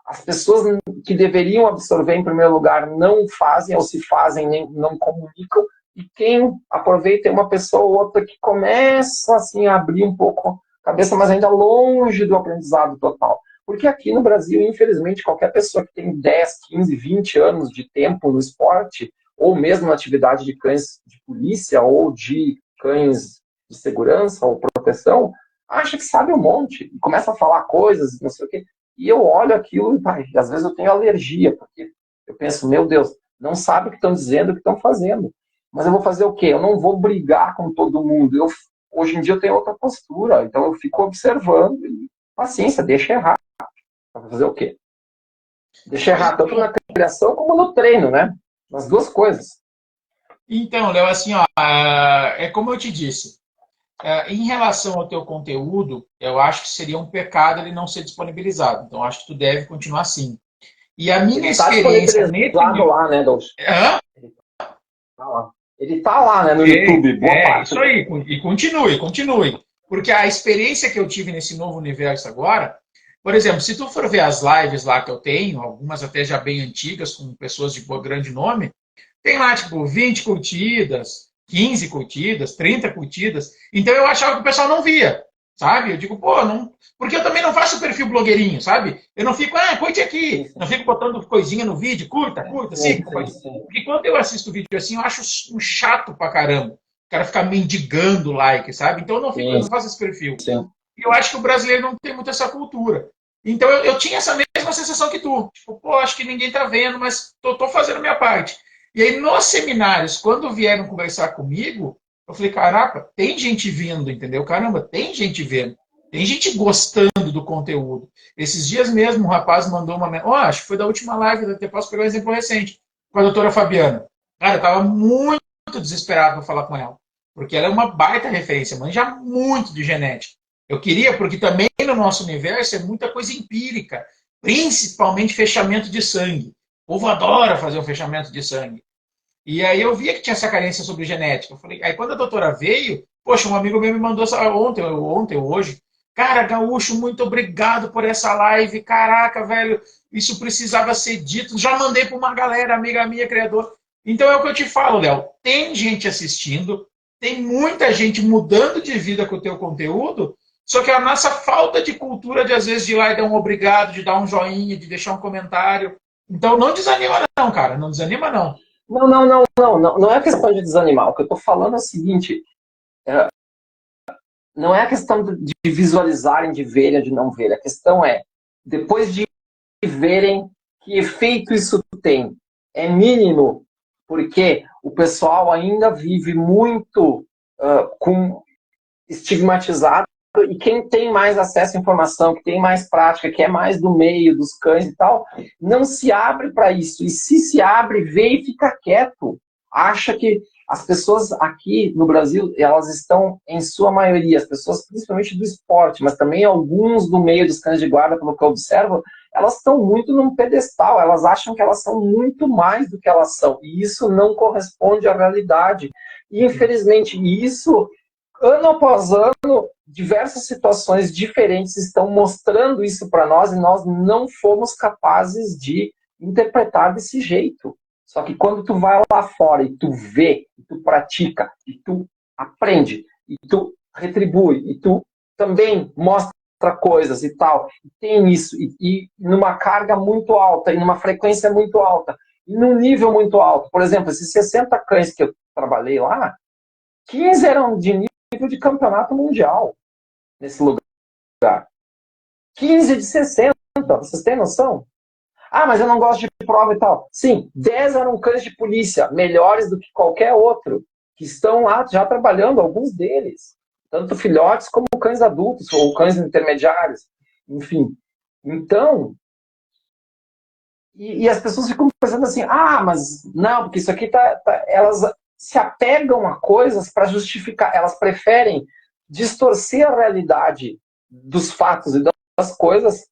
as pessoas que deveriam absorver em primeiro lugar não fazem, ou se fazem, nem não comunicam, e quem aproveita é uma pessoa ou outra que começa assim, a abrir um pouco a cabeça, mas ainda longe do aprendizado total. Porque aqui no Brasil, infelizmente, qualquer pessoa que tem 10, 15, 20 anos de tempo no esporte, ou mesmo na atividade de cães de polícia, ou de cães de segurança ou proteção, acha que sabe um monte, e começa a falar coisas, não sei o quê. E eu olho aquilo e às vezes eu tenho alergia, porque eu penso, meu Deus, não sabe o que estão dizendo, o que estão fazendo. Mas eu vou fazer o quê? Eu não vou brigar com todo mundo. hoje em dia eu tenho outra postura, então eu fico observando e paciência, deixa errar. Vai fazer o quê? Deixa errar tanto na criação como no treino, né? Nas duas coisas. Então, Léo, assim, ó, é como eu te disse, em relação ao teu conteúdo, eu acho que seria um pecado ele não ser disponibilizado. Então, acho que tu deve continuar assim. E a minha Ele está experiência nesse disponibilizado lá, né, Dolce? Hã? Tá lá. Ele tá lá, né, no YouTube, boa parte. Isso aí, e continue, continue. Porque a experiência que eu tive nesse novo universo agora, por exemplo, se tu for ver as lives lá que eu tenho, algumas até já bem antigas, com pessoas de grande nome, tem lá, tipo, 20 curtidas, 15 curtidas, 30 curtidas. Então eu achava que o pessoal não via, sabe? Eu digo, pô, não. Porque eu também não faço perfil blogueirinho, sabe? Eu não fico, curte aqui. Não fico botando coisinha no vídeo, curta, siga, compartilha. Porque quando eu assisto vídeo assim, eu acho um chato pra caramba. O cara ficar mendigando like, sabe? Então eu não fico, eu não faço esse perfil. Sim. E eu acho que o brasileiro não tem muito essa cultura. Então eu tinha essa mesma sensação que tu. Tipo, pô, acho que ninguém tá vendo, mas tô fazendo a minha parte. E aí, nos seminários, quando vieram conversar comigo, eu falei, caraca, tem gente vindo, entendeu? Caramba, tem gente vendo. Tem gente gostando do conteúdo. Esses dias mesmo, um rapaz mandou uma... acho que foi da última live, até posso pegar um exemplo recente, com a doutora Fabiana. Cara, eu tava muito desesperado para falar com ela. Porque ela é uma baita referência, manja muito de genética. Eu queria, porque também no nosso universo é muita coisa empírica, principalmente fechamento de sangue. O povo adora fazer um fechamento de sangue. E aí eu via que tinha essa carência sobre genética. Eu falei, aí quando a doutora veio, poxa, um amigo meu me mandou ontem ou hoje. Cara, Gaúcho, muito obrigado por essa live. Caraca, velho, isso precisava ser dito. Já mandei para uma galera, amiga minha, criador. Então é o que eu te falo, Léo. Tem gente assistindo, tem muita gente mudando de vida com o teu conteúdo, só que a nossa falta de cultura de, às vezes, de ir lá e dar um obrigado, de dar um joinha, de deixar um comentário. Então não desanima não, cara. Não desanima não. Não é questão de desanimar. O que eu estou falando é o seguinte: não é a questão de visualizarem, de verem, de não verem. A questão é, depois de verem, que efeito isso tem. É mínimo, porque o pessoal ainda vive muito com estigmatizado, e quem tem mais acesso à informação, que tem mais prática, que é mais do meio, dos cães e tal, não se abre para isso. E se abre, vê e fica quieto. Acha que as pessoas aqui no Brasil, elas estão, em sua maioria, as pessoas principalmente do esporte, mas também alguns do meio dos cães de guarda, pelo que eu observo, elas estão muito num pedestal, elas acham que elas são muito mais do que elas são. E isso não corresponde à realidade. E, infelizmente, isso, ano após ano, diversas situações diferentes estão mostrando isso para nós e nós não fomos capazes de interpretar desse jeito. Só que quando tu vai lá fora e tu vê, e tu pratica, e tu aprende, e tu retribui, e tu também mostra coisas e tal, e tem isso, e numa carga muito alta, e numa frequência muito alta, e num nível muito alto. Por exemplo, esses 60 cães que eu trabalhei lá, 15 eram de nível de campeonato mundial nesse lugar. 15 de 60, vocês têm noção? Ah, mas eu não gosto de prova e tal. Sim, 10 eram cães de polícia, melhores do que qualquer outro, que estão lá já trabalhando, alguns deles. Tanto filhotes como cães adultos, ou cães intermediários. Enfim. Então, e as pessoas ficam pensando assim, mas não, porque isso aqui elas se apegam a coisas para justificar, elas preferem distorcer a realidade dos fatos e das coisas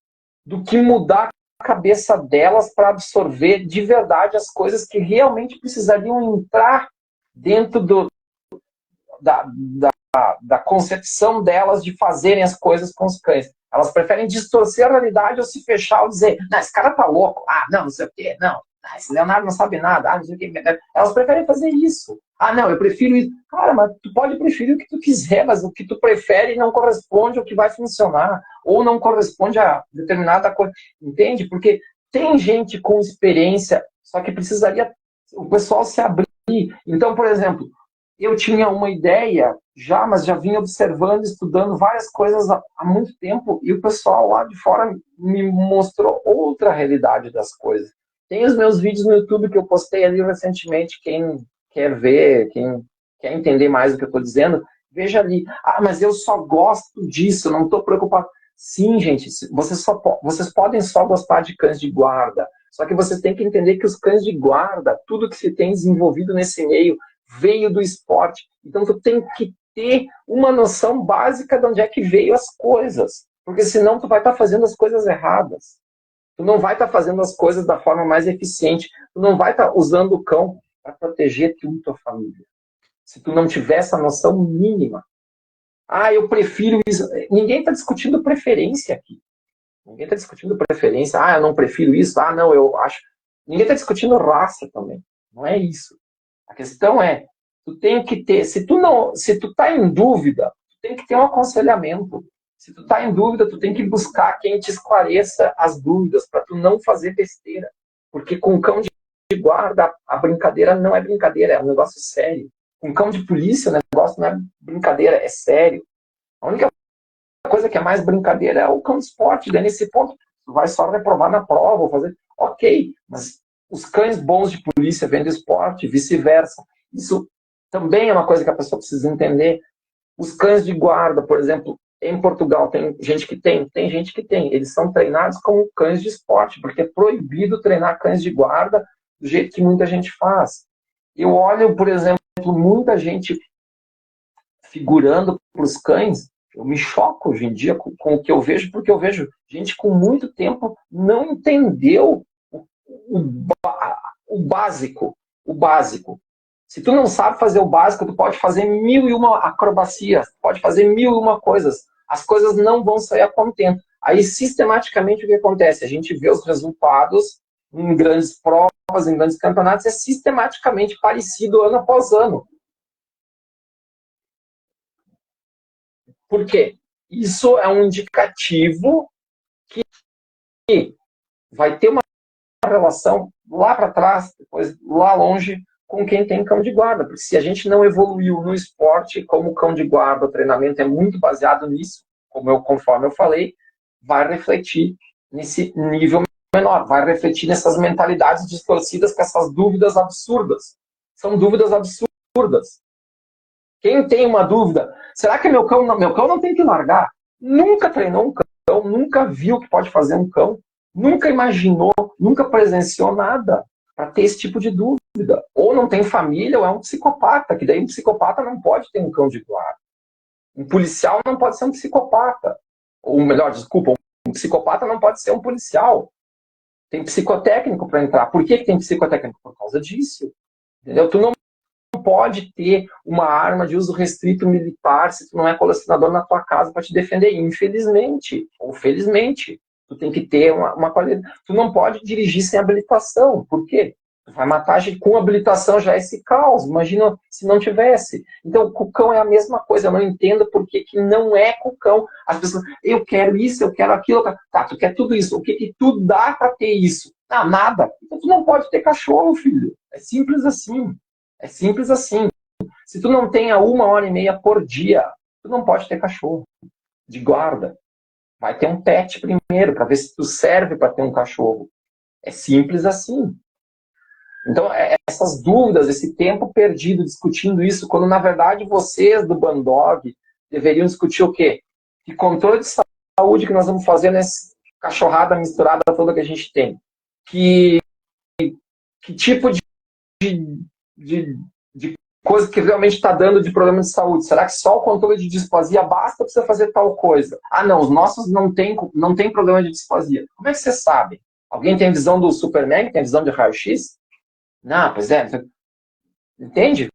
do que mudar a cabeça delas para absorver de verdade as coisas que realmente precisariam entrar dentro da concepção delas de fazerem as coisas com os cães. Elas preferem distorcer a realidade ou se fechar ou dizer, não, esse cara tá louco, não sei o quê, não, esse Leonardo não sabe nada, não sei o quê. Elas preferem fazer isso. Não, eu prefiro isso. Cara, mas tu pode preferir o que tu quiser, mas o que tu prefere não corresponde ao que vai funcionar, ou não corresponde a determinada coisa. Entende? Porque tem gente com experiência, só que precisaria o pessoal se abrir. Então, por exemplo, eu tinha uma ideia já, mas já vinha observando, estudando várias coisas há muito tempo, e o pessoal lá de fora me mostrou outra realidade das coisas. Tem os meus vídeos no YouTube que eu postei ali recentemente, quem quer ver, quem quer entender mais do que eu estou dizendo, Veja ali. Ah, mas eu só gosto disso, eu não estou preocupado. Sim, gente, vocês podem só gostar de cães de guarda. Só que vocês têm que entender que os cães de guarda, tudo que se tem desenvolvido nesse meio, veio do esporte. Então, tu tem que ter uma noção básica de onde é que veio as coisas. Porque senão tu vai estar fazendo as coisas erradas. Tu não vai estar fazendo as coisas da forma mais eficiente. Tu não vai estar usando o cão para proteger tu e tua família. Se tu não tiver essa noção mínima. Ah, eu prefiro isso. Ninguém está discutindo preferência aqui. Ninguém está discutindo preferência. Ah, eu não prefiro isso. Ah, não, eu acho. Ninguém está discutindo raça também. Não é isso. A questão é, tu tem que ter, se tu tá em dúvida, tu tem que ter um aconselhamento. Se tu tá em dúvida, tu tem que buscar quem te esclareça as dúvidas, para tu não fazer besteira. Porque com cão de guarda, a brincadeira não é brincadeira, é um negócio sério. Com cão de polícia, o negócio não é brincadeira, é sério. A única coisa que é mais brincadeira é o cão de esporte. Daí, nesse ponto, tu vai só reprovar na prova, ou fazer. Ok, mas os cães bons de polícia vêm do esporte, vice-versa. Isso também é uma coisa que a pessoa precisa entender. Os cães de guarda, por exemplo, em Portugal, tem gente que tem gente que tem. Eles são treinados como cães de esporte, porque é proibido treinar cães de guarda do jeito que muita gente faz. Eu olho, por exemplo, muita gente figurando para os cães. Eu me choco hoje em dia com o que eu vejo, porque eu vejo gente com muito tempo não entendeu o básico. O básico. Se tu não sabe fazer o básico, tu pode fazer 1001 acrobacias, pode fazer 1001 coisas. As coisas não vão sair a contento. Aí, sistematicamente, o que acontece? A gente vê os resultados em grandes provas, em grandes campeonatos, é sistematicamente parecido ano após ano. Por quê? Isso é um indicativo que vai ter uma relação lá para trás, depois lá longe, com quem tem cão de guarda. Porque se a gente não evoluiu no esporte, como o cão de guarda, o treinamento é muito baseado nisso, conforme eu falei, vai refletir nesse nível menor, vai refletir nessas mentalidades distorcidas com essas dúvidas absurdas. São dúvidas absurdas. Quem tem uma dúvida, será que meu cão não tem que largar? Nunca treinou um cão, nunca viu o que pode fazer um cão, nunca imaginou, nunca presenciou nada para ter esse tipo de dúvida. Ou não tem família, ou é um psicopata, que daí um psicopata não pode ter um cão de guarda. Um policial não pode ser um psicopata. Ou melhor, desculpa, um psicopata não pode ser um policial. Tem psicotécnico para entrar. Por que tem psicotécnico? Por causa disso. Entendeu? Tu não pode ter uma arma de uso restrito militar se tu não é colecionador na tua casa para te defender, infelizmente ou felizmente. Tu tem que ter uma qualidade. Tu não pode dirigir sem habilitação. Por quê? Tu vai matar gente com habilitação, já é esse caos. Imagina se não tivesse. Então, com o cão é a mesma coisa. Eu não entendo por que não é com o cão. As pessoas, eu quero isso, eu quero aquilo. Tá, tu quer tudo isso. O que tu dá para ter isso? Ah, nada. Então, tu não pode ter cachorro, filho. É simples assim. É simples assim. Se tu não tem 1h30 por dia, tu não pode ter cachorro de guarda. Vai ter um pet primeiro, para ver se tu serve para ter um cachorro. É simples assim. Então, essas dúvidas, esse tempo perdido discutindo isso, quando na verdade vocês do Bandog deveriam discutir o quê? Que controle de saúde que nós vamos fazer nessa cachorrada misturada toda que a gente tem? Que tipo de coisa que realmente está dando de problema de saúde? Será que só o controle de displasia basta para você fazer tal coisa? Ah, não, os nossos não tem problema de displasia. Como é que você sabe? Alguém tem visão do Superman, tem visão de raio-x? Não, pois é. Entende?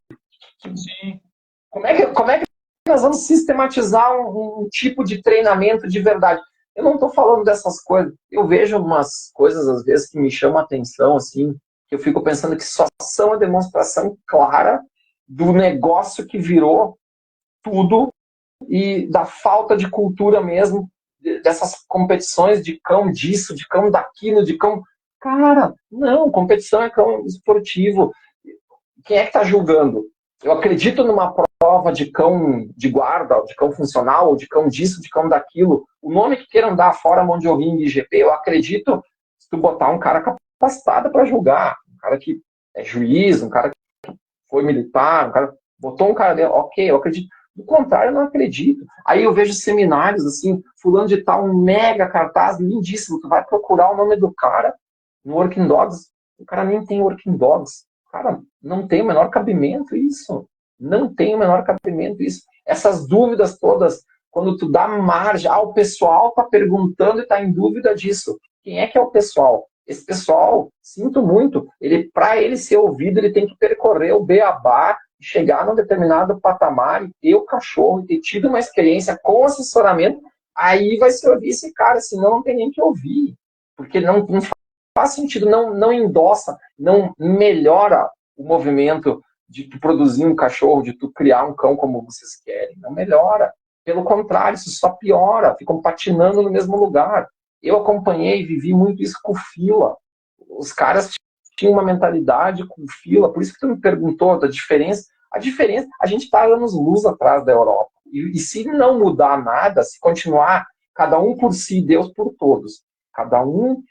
Sim. Como é que nós vamos sistematizar um tipo de treinamento de verdade? Eu não estou falando dessas coisas. Eu vejo umas coisas, às vezes, que me chamam a atenção, assim, que eu fico pensando que só são a demonstração clara do negócio que virou tudo e da falta de cultura mesmo, dessas competições de cão disso, de cão daquilo, de cão... Cara, não, competição é cão esportivo. Quem é que está julgando? Eu acredito numa prova de cão de guarda, de cão funcional, de cão disso, de cão daquilo. O nome que queiram dar fora mão de ring e GP, eu acredito se tu botar um cara capacitado para julgar, um cara que é juiz, um cara que foi militar, botou um cara dele, ok, eu acredito. Do contrário, eu não acredito. Aí eu vejo seminários, assim, fulano de tal, um mega cartaz lindíssimo. Tu vai procurar o nome do cara no Working Dogs, o cara nem tem Working Dogs. Cara, não tem o menor cabimento isso. Não tem o menor cabimento isso. Essas dúvidas todas, quando tu dá margem, o pessoal tá perguntando e tá em dúvida disso. Quem é que é o pessoal? Esse pessoal, sinto muito, para ele ser ouvido, ele tem que percorrer o beabá, chegar num determinado patamar e ter o cachorro, e ter tido uma experiência com assessoramento, aí vai se ouvir esse cara, senão não tem nem que ouvir. Porque não faz sentido, não endossa, não melhora o movimento de tu produzir um cachorro, de tu criar um cão como vocês querem. Não melhora. Pelo contrário, isso só piora, ficam patinando no mesmo lugar. Eu acompanhei e vivi muito isso com fila. Os caras tinham uma mentalidade com fila, por isso que tu me perguntou da diferença. A diferença, a gente está anos-luz atrás da Europa. E se não mudar nada, se continuar cada um por si, Deus por todos, cada um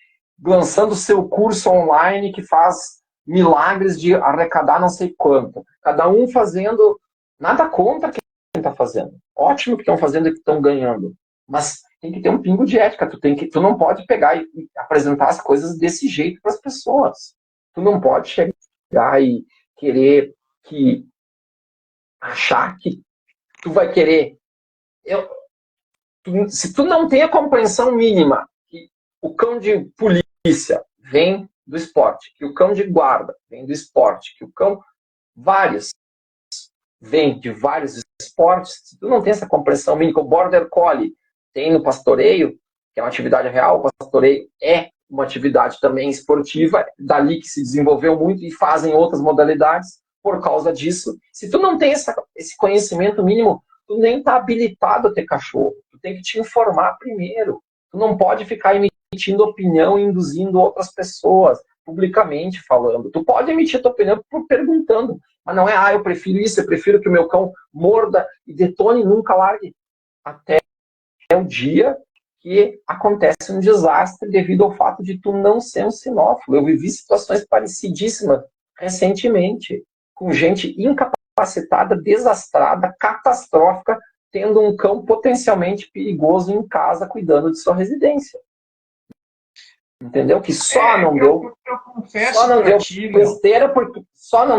lançando seu curso online que faz milagres de arrecadar não sei quanto, cada um fazendo, nada contra quem está fazendo. Ótimo que estão fazendo e que estão ganhando, mas tem que ter um pingo de ética. Tu não pode pegar e apresentar as coisas desse jeito para as pessoas. Tu não pode chegar e querer achar que tu vai querer. Se tu não tem a compreensão mínima que o cão de polícia vem do esporte, que o cão de guarda vem do esporte, que o cão vários vem de vários esportes, se tu não tem essa compreensão mínima, o Border Collie tem no pastoreio, que é uma atividade real, o pastoreio é uma atividade também esportiva, dali que se desenvolveu muito e fazem outras modalidades por causa disso. Se tu não tem esse conhecimento mínimo, tu nem está habilitado a ter cachorro. Tu tem que te informar primeiro. Tu não pode ficar emitindo opinião e induzindo outras pessoas, publicamente falando. Tu pode emitir tua opinião perguntando, mas não é, eu prefiro isso, eu prefiro que o meu cão morda e detone e nunca largue. Até o dia que acontece um desastre devido ao fato de tu não ser um sinófilo. Eu vivi situações parecidíssimas recentemente, com gente incapacitada, desastrada, catastrófica, tendo um cão potencialmente perigoso em casa, cuidando de sua residência. Entendeu? Que só não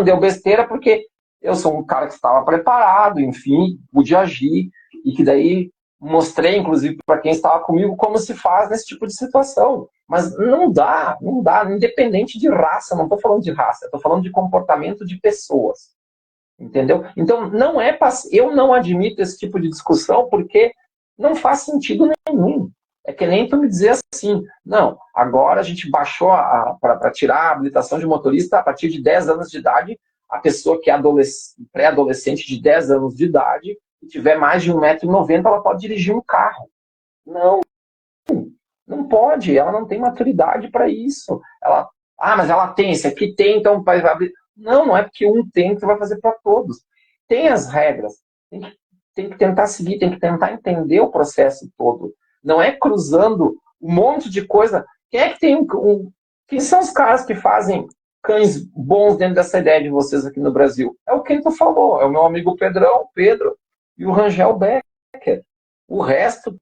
deu besteira porque eu sou um cara que estava preparado, enfim, pude agir, e que daí mostrei, inclusive, para quem estava comigo, como se faz nesse tipo de situação. Mas não dá, independente de raça, não estou falando de raça, estou falando de comportamento de pessoas. Entendeu? Então, eu não admito esse tipo de discussão porque não faz sentido nenhum. É que nem tu me dizer assim, não, agora a gente baixou para tirar a habilitação de motorista a partir de 10 anos de idade, a pessoa que é pré-adolescente de 10 anos de idade, e tiver mais de 1,90 m, ela pode dirigir um carro. Não pode, ela não tem maturidade para isso. Mas ela tem, esse aqui tem, então vai abrir. Não é porque um tem que vai fazer para todos. Tem as regras, tem que tentar seguir, tem que tentar entender o processo todo. Não é cruzando um monte de coisa. Quem é que tem quem são os caras que fazem cães bons dentro dessa ideia de vocês aqui no Brasil? É o que tu falou, é o meu amigo Pedro e o Rangel Becker. O resto,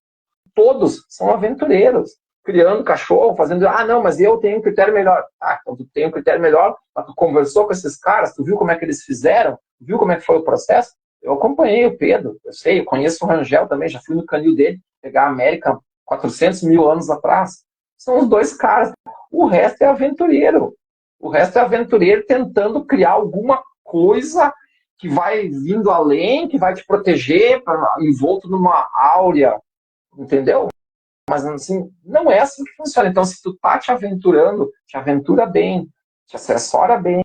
todos são aventureiros, criando cachorro, fazendo, não, mas eu tenho um critério melhor. Então tu tem um critério melhor, mas tu conversou com esses caras, tu viu como é que eles fizeram, viu como é que foi o processo? Eu acompanhei o Pedro, eu conheço o Rangel também, já fui no canil dele, pegar a América 400 mil anos atrás. São os dois caras. O resto é aventureiro. O resto é aventureiro tentando criar alguma coisa que vai vindo além, que vai te proteger, envolto numa áurea, entendeu? Mas assim, não é assim que funciona. Então, se tu tá te aventurando, te aventura bem, te assessora bem,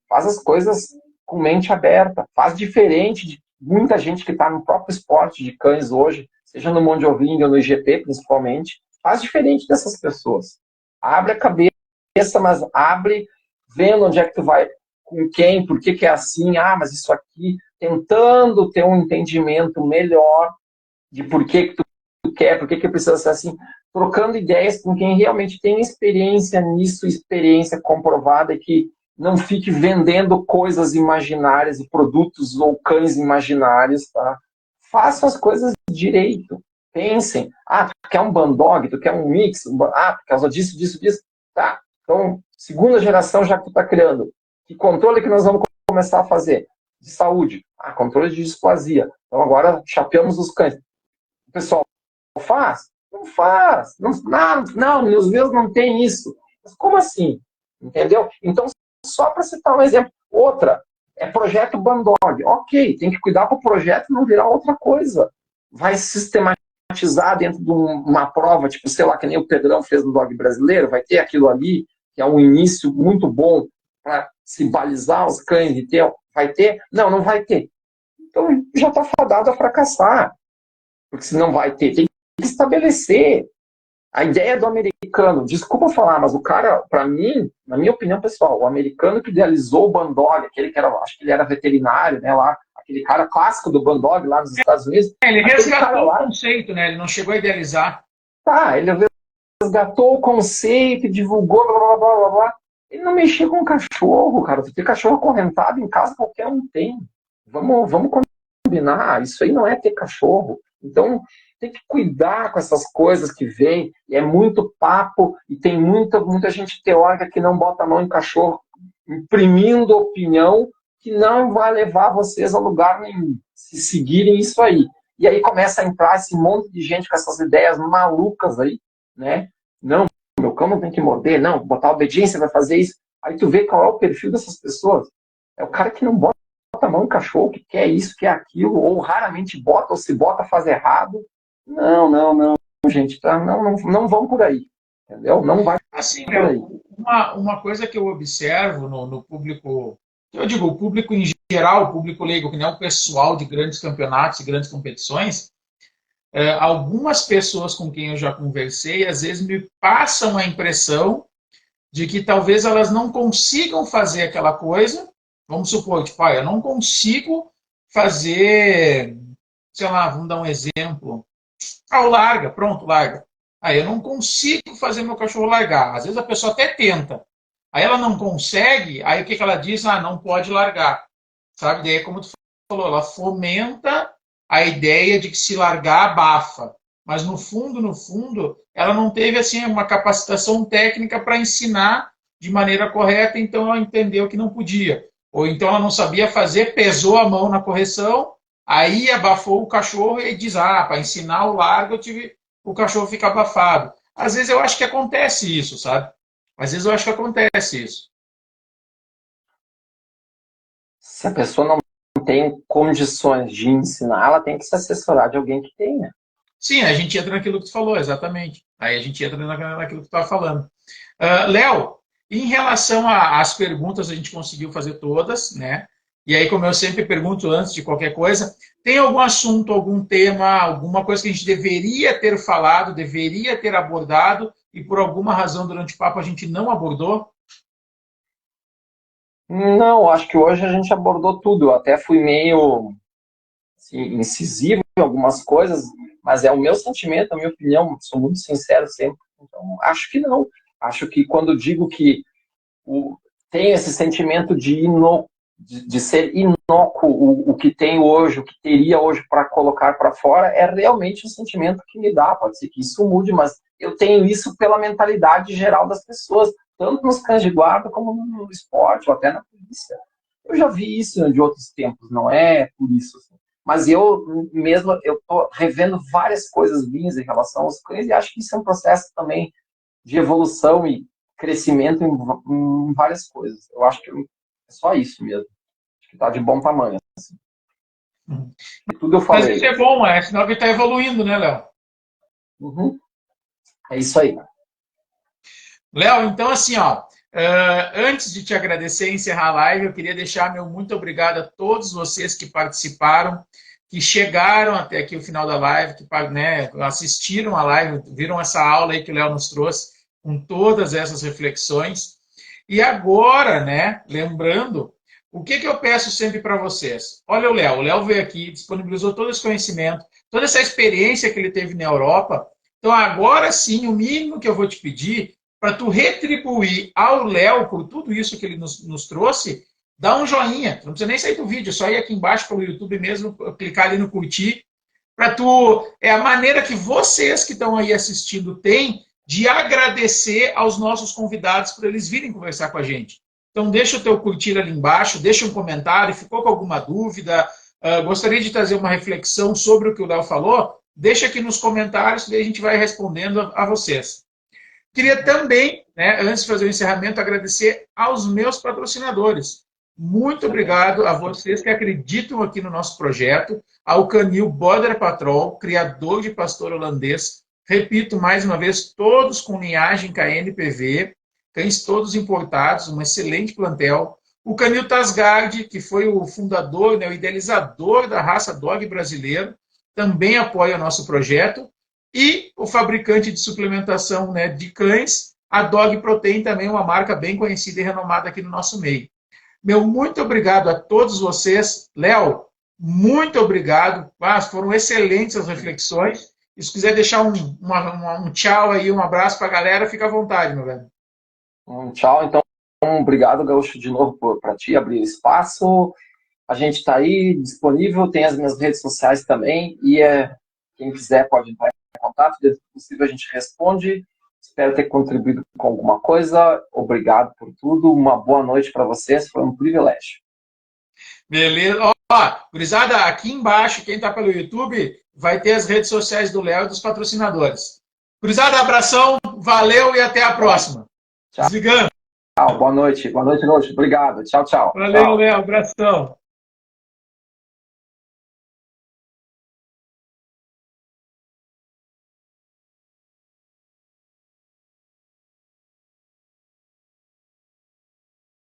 faz as coisas com mente aberta, faz diferente de muita gente que está no próprio esporte de cães hoje, seja no Mondiovinho ou no IGP principalmente, faz diferente dessas pessoas. Abre a cabeça, mas abre vendo onde é que tu vai, com quem, por que é assim, mas isso aqui, tentando ter um entendimento melhor de por que tu quer, por que precisa ser assim, trocando ideias com quem realmente tem experiência nisso, experiência comprovada, e que não fique vendendo coisas imaginárias e produtos ou cães imaginários, tá? Façam as coisas direito. Pensem. Ah, tu quer um bandog, tu quer um mix, por causa disso, disso, disso. Tá. Então, segunda geração já que tu está criando. Que controle que nós vamos começar a fazer? De saúde. Controle de displasia. Então, agora, chapeamos os cães. O pessoal faz? Não faz. Não, meus meus não tem isso. Mas como assim? Entendeu? Então, só para citar um exemplo. Outra, é projeto Bandog. Ok, tem que cuidar para o projeto não virar outra coisa. Vai sistematizar dentro de uma prova, tipo, sei lá, que nem o Pedrão fez no Dog Brasileiro, vai ter aquilo ali, que é um início muito bom para se balizar os cães e ter. Vai ter? Não, não vai ter. Então, já está fadado a fracassar. Porque se não vai ter, tem que estabelecer. A ideia do americano, desculpa falar, mas o cara, para mim, na minha opinião pessoal, o americano que idealizou o Bandog, aquele que era, acho que ele era veterinário, né, lá, aquele cara clássico do Bandog lá nos Estados Unidos. Ele resgatou o conceito, né? Ele não chegou a idealizar. Tá, ele resgatou o conceito, divulgou, blá, blá, blá, blá, blá. Ele não mexia com cachorro, cara. Tu tem cachorro acorrentado em casa, qualquer um tem. Vamos combinar, isso aí não é ter cachorro. Então, tem que cuidar com essas coisas que vêm, e é muito papo, e tem muita gente teórica que não bota a mão em cachorro, imprimindo opinião que não vai levar vocês a lugar nenhum, se seguirem isso aí. E aí começa a entrar esse monte de gente com essas ideias malucas aí, né? Não, meu cão não tem que morder, não, botar obediência vai fazer isso. Aí tu vê qual é o perfil dessas pessoas. É o cara que não bota a mão em cachorro, que quer isso, quer aquilo, ou raramente bota, ou se bota faz errado. Não, gente, tá? Não vão por aí, entendeu? Não vai assim, por aí. Uma coisa que eu observo no público, eu digo, o público em geral, o público leigo, que não é o pessoal de grandes campeonatos e grandes competições, algumas pessoas com quem eu já conversei, às vezes me passam a impressão de que talvez elas não consigam fazer aquela coisa. Vamos supor, tipo, eu não consigo fazer, sei lá, vamos dar um exemplo. Larga, pronto, larga. Aí eu não consigo fazer meu cachorro largar. Às vezes a pessoa até tenta. Aí ela não consegue, aí o que ela diz? Não pode largar. Sabe? Daí, como tu falou, ela fomenta a ideia de que se largar, abafa. Mas no fundo, ela não teve assim uma capacitação técnica para ensinar de maneira correta, então ela entendeu que não podia. Ou então ela não sabia fazer, pesou a mão na correção, aí abafou o cachorro e diz, para ensinar o largo, o cachorro fica abafado. Às vezes eu acho que acontece isso, sabe? Às vezes eu acho que acontece isso. Se a pessoa não tem condições de ensinar, ela tem que se assessorar de alguém que tenha. Sim, a gente entra naquilo que tu falou, exatamente. Aí a gente entra naquilo que tu estava falando. Léo, em relação às perguntas, a gente conseguiu fazer todas, né? E aí, como eu sempre pergunto antes de qualquer coisa, tem algum assunto, algum tema, alguma coisa que a gente deveria ter falado, deveria ter abordado, e por alguma razão durante o papo a gente não abordou? Não, acho que hoje a gente abordou tudo. Eu até fui meio assim, incisivo em algumas coisas, mas é o meu sentimento, a minha opinião, sou muito sincero sempre. Então, acho que não. Acho que quando digo que tem esse sentimento de ser inócuo o que tem hoje, o que teria hoje para colocar para fora, é realmente um sentimento que me dá. Pode ser que isso mude, mas eu tenho isso pela mentalidade geral das pessoas, tanto nos cães de guarda como no esporte, ou até na polícia. Eu já vi isso de outros tempos, não é por isso. Assim. Mas eu estou revendo várias coisas minhas em relação aos cães e acho que isso é um processo também de evolução e crescimento em várias coisas. Eu acho que é só isso mesmo. Acho que está de bom tamanho. Assim. Tudo eu falei. Mas isso é bom, sinal que está evoluindo, né, Léo? Uhum. É isso aí. Léo, então assim, antes de te agradecer e encerrar a live, eu queria deixar meu muito obrigado a todos vocês que participaram, que chegaram até aqui o final da live, que assistiram a live, viram essa aula aí que o Léo nos trouxe, com todas essas reflexões. E agora, lembrando, o que eu peço sempre para vocês? Olha o Léo veio aqui, disponibilizou todo esse conhecimento, toda essa experiência que ele teve na Europa. Então agora sim, o mínimo que eu vou te pedir, para tu retribuir ao Léo por tudo isso que ele nos trouxe, dá um joinha. Não precisa nem sair do vídeo, é só ir aqui embaixo pelo YouTube mesmo, clicar ali no curtir É a maneira que vocês que estão aí assistindo têm de agradecer aos nossos convidados por eles virem conversar com a gente. Então deixa o teu curtir ali embaixo, deixa um comentário, ficou com alguma dúvida, gostaria de trazer uma reflexão sobre o que o Léo falou, deixa aqui nos comentários que a gente vai respondendo a vocês. Queria também, né, antes de fazer o encerramento, agradecer aos meus patrocinadores. Muito obrigado a vocês que acreditam aqui no nosso projeto, ao Canil Border Patrol, criador de pastor holandês. Repito mais uma vez, todos com linhagem KNPV, cães todos importados, um excelente plantel. O Canil Tasgard, que foi o fundador, né, o idealizador da raça dog brasileiro, também apoia o nosso projeto. E o fabricante de suplementação, né, de cães, a Dog Protein, também uma marca bem conhecida e renomada aqui no nosso meio. Meu muito obrigado a todos vocês. Léo, muito obrigado. Foram excelentes as reflexões. E se quiser deixar um tchau aí, um abraço para a galera, fica à vontade, meu velho. Um tchau, então. Obrigado, Gaúcho, de novo para ti abrir espaço. A gente está aí disponível, tem as minhas redes sociais também. E quem quiser pode entrar em contato. Dentro do possível a gente responde. Espero ter contribuído com alguma coisa. Obrigado por tudo. Uma boa noite para vocês. Foi um privilégio. Beleza. Gurizada, aqui embaixo, quem está pelo YouTube, vai ter as redes sociais do Léo e dos patrocinadores. Gurizada, abração, valeu e até a próxima. Tchau. Desligando. Tchau, boa noite. Boa noite, Obrigado. Tchau, tchau. Valeu, tchau. Léo. Abração.